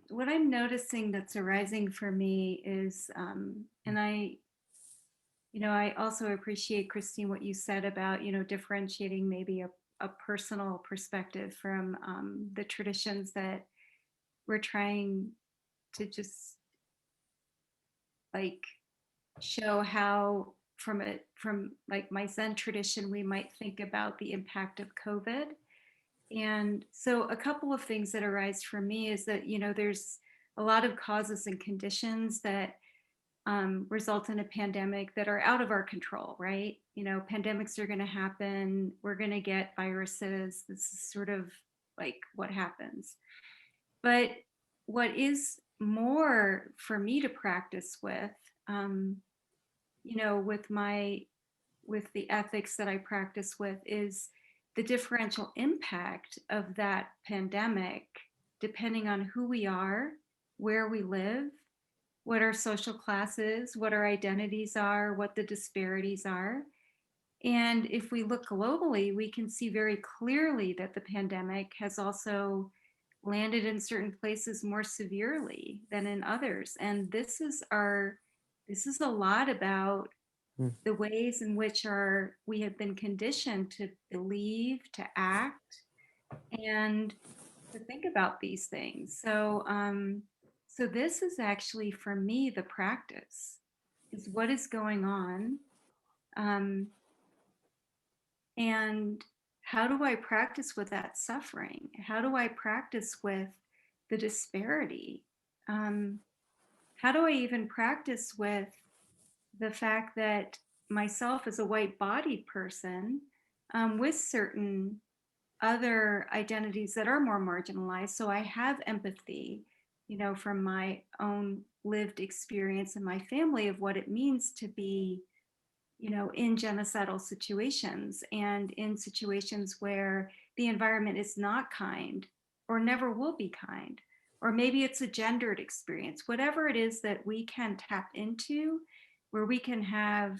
Speaker 4: what I'm noticing that's arising for me is, and I also appreciate, Christine, what you said about, differentiating maybe a personal perspective from the traditions that we're trying to just like show how from like my Zen tradition, we might think about the impact of COVID. And so a couple of things that arise for me is that, there's a lot of causes and conditions that result in a pandemic that are out of our control, right? Pandemics are going to happen. We're going to get viruses. This is sort of like what happens. But what is more for me to practice with, with the ethics that I practice with, is the differential impact of that pandemic, depending on who we are, where we live, what our social class is, what our identities are, what the disparities are. And if we look globally, we can see very clearly that the pandemic has also landed in certain places more severely than in others. And this is a lot about the ways in which we have been conditioned to believe, to act, and to think about these things. So, so this is actually, for me, the practice is what is going on, and how do I practice with that suffering? How do I practice with the disparity? How do I even practice with the fact that myself as a white-bodied person with certain other identities that are more marginalized, so I have empathy, from my own lived experience in my family of what it means to be, in genocidal situations and in situations where the environment is not kind or never will be kind, or maybe it's a gendered experience, whatever it is that we can tap into, where we can have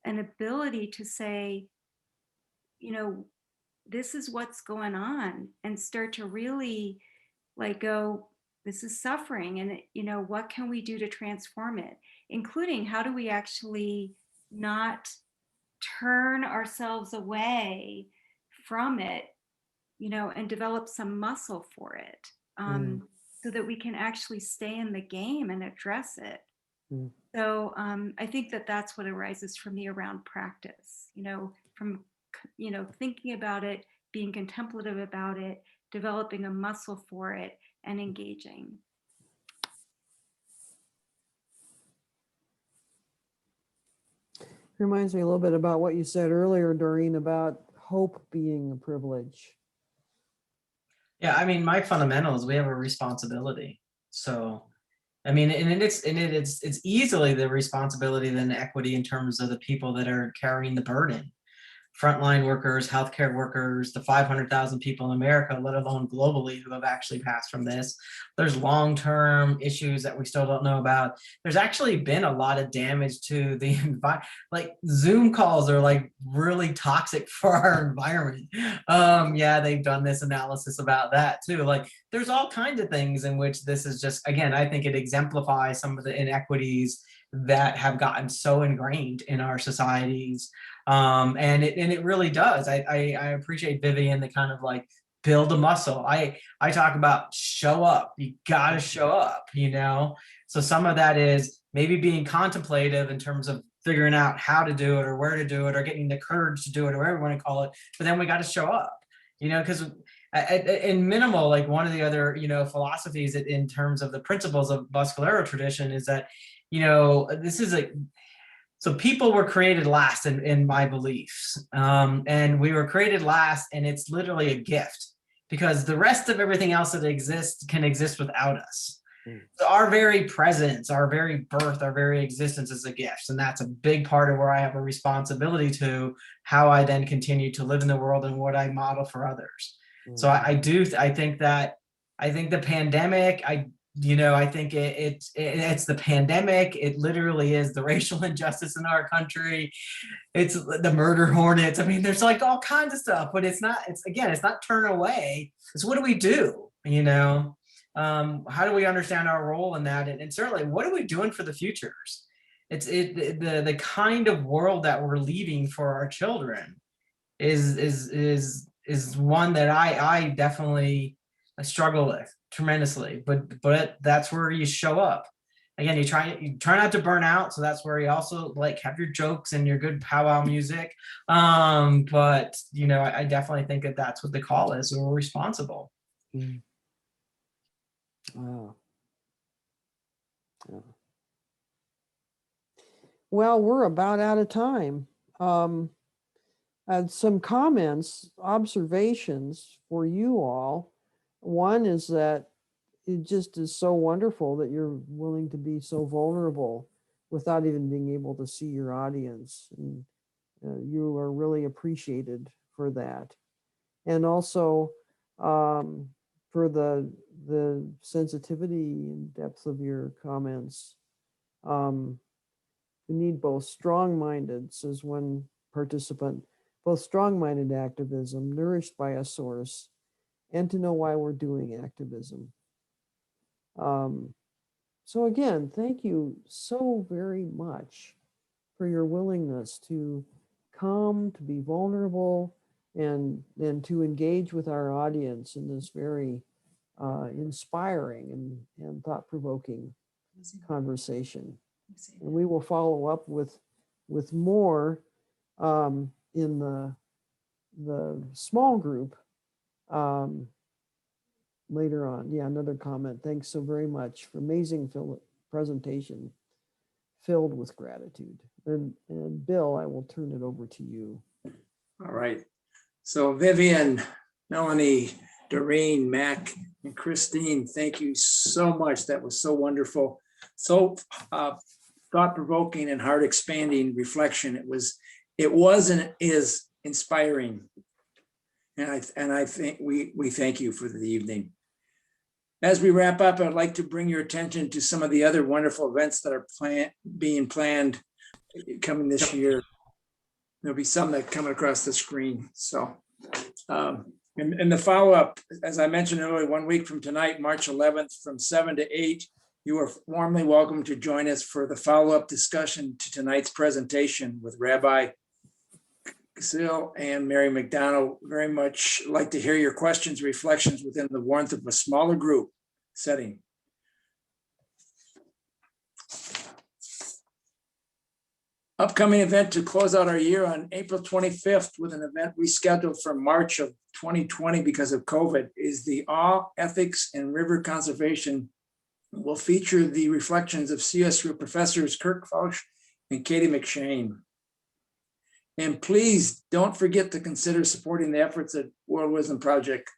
Speaker 4: an ability to say, this is what's going on, and start to really go, this is suffering, and what can we do to transform it, including how do we actually not turn ourselves away from it, and develop some muscle for it, so that we can actually stay in the game and address it. So I think that that's what arises for me around practice, from thinking about it, being contemplative about it, developing a muscle for it, and engaging.
Speaker 3: Reminds me a little bit about what you said earlier, Doreen, about hope being a privilege.
Speaker 7: Yeah, I mean, my fundamentals, we have a responsibility. So, I mean, it's easily the responsibility than equity in terms of the people that are carrying the burden. frontline workers, healthcare workers, the 500,000 people in America, let alone globally, who have actually passed from this. There's long-term issues that we still don't know about. There's actually been a lot of damage to the environment. Like Zoom calls are like really toxic for our environment. Yeah, they've done this analysis about that too. Like there's all kinds of things in which this is just, again, I think it exemplifies some of the inequities that have gotten so ingrained in our societies. And it really does. I appreciate Vivian, the kind of like build a muscle. I talk about show up. You gotta show up, you know? So some of that is maybe being contemplative in terms of figuring out how to do it or where to do it or getting the courage to do it or whatever you want to call it. But then we got to show up, you know, because in minimal, like one of the other, you know, philosophies in terms of the principles of Musculero tradition is that, you know, this is so people were created last in my beliefs. And we were created last, and it's literally a gift because the rest of everything else that exists can exist without us. So our very presence, our very birth, our very existence is a gift. And that's a big part of where I have a responsibility to how I then continue to live in the world and what I model for others. So I think the pandemic, I think it's the pandemic. It literally is the racial injustice in our country. It's the murder hornets. I mean, there's like all kinds of stuff, but it's not turn away. It's what do we do? You know, how do we understand our role in that? And certainly, what are we doing for the futures? The kind of world that we're leaving for our children is one that I definitely struggle with tremendously, but that's where you show up. Again, you try not to burn out, so that's where you also like have your jokes and your good powwow music. But you know, I definitely think that that's what the call is. We're responsible.
Speaker 3: Wow. Yeah. Well, we're about out of time. Some comments, observations for you all. One is that it just is so wonderful that you're willing to be so vulnerable without even being able to see your audience. And you are really appreciated for that. And also for the sensitivity and depth of your comments. We need both strong-minded, says one participant, both strong-minded activism nourished by a source and to know why we're doing activism. So again, thank you so very much for your willingness to come, to be vulnerable, and to engage with our audience in this very inspiring and thought-provoking conversation. And we will follow up with more in the small group later on. Yeah, another comment. Thanks so very much for amazing presentation filled with gratitude. And Bill, I will turn it over to you.
Speaker 1: All right. So Vivian, Melanie, Doreen, Mac, and Christine, thank you so much. That was so wonderful. So thought-provoking and heart-expanding reflection. It was and is inspiring. And I think we thank you for the evening. As we wrap up, I'd like to bring your attention to some of the other wonderful events that are being planned coming this year. There'll be some that come across the screen. So, and the follow-up, as I mentioned earlier, 1 week from tonight, March 11th, from 7 to 8, you are warmly welcome to join us for the follow-up discussion to tonight's presentation with Rabbi Gasil and Mary McDonald. Very much like to hear your questions, reflections within the warmth of a smaller group setting. Upcoming event to close out our year on April 25th with an event rescheduled for March of 2020 because of COVID is the Awe, Ethics, and River Conservation. Will feature the reflections of CSU professors Kirk Fausch and Katie McShane. And please don't forget to consider supporting the efforts at World Wisdom Project.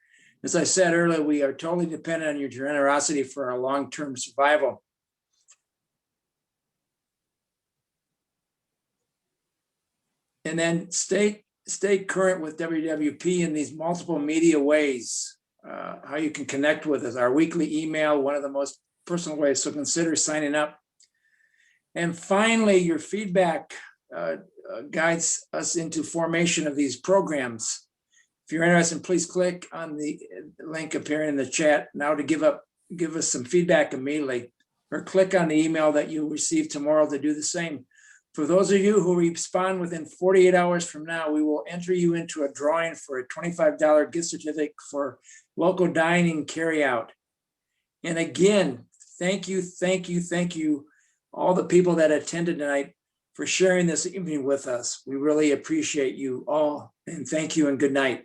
Speaker 1: As I said earlier, we are totally dependent on your generosity for our long-term survival. And then stay stay current with WWP in these multiple media ways, how you can connect with us, our weekly email, one of the most personal ways, so consider signing up. And finally, your feedback guides us into formation of these programs. If you're interested, please click on the link appearing in the chat now to give us some feedback immediately, or click on the email that you'll receive tomorrow to do the same. For those of you who respond within 48 hours from now, we will enter you into a drawing for a $25 gift certificate for local dining carryout. And again, thank you, all the people that attended tonight for sharing this evening with us. We really appreciate you all, and thank you and good night.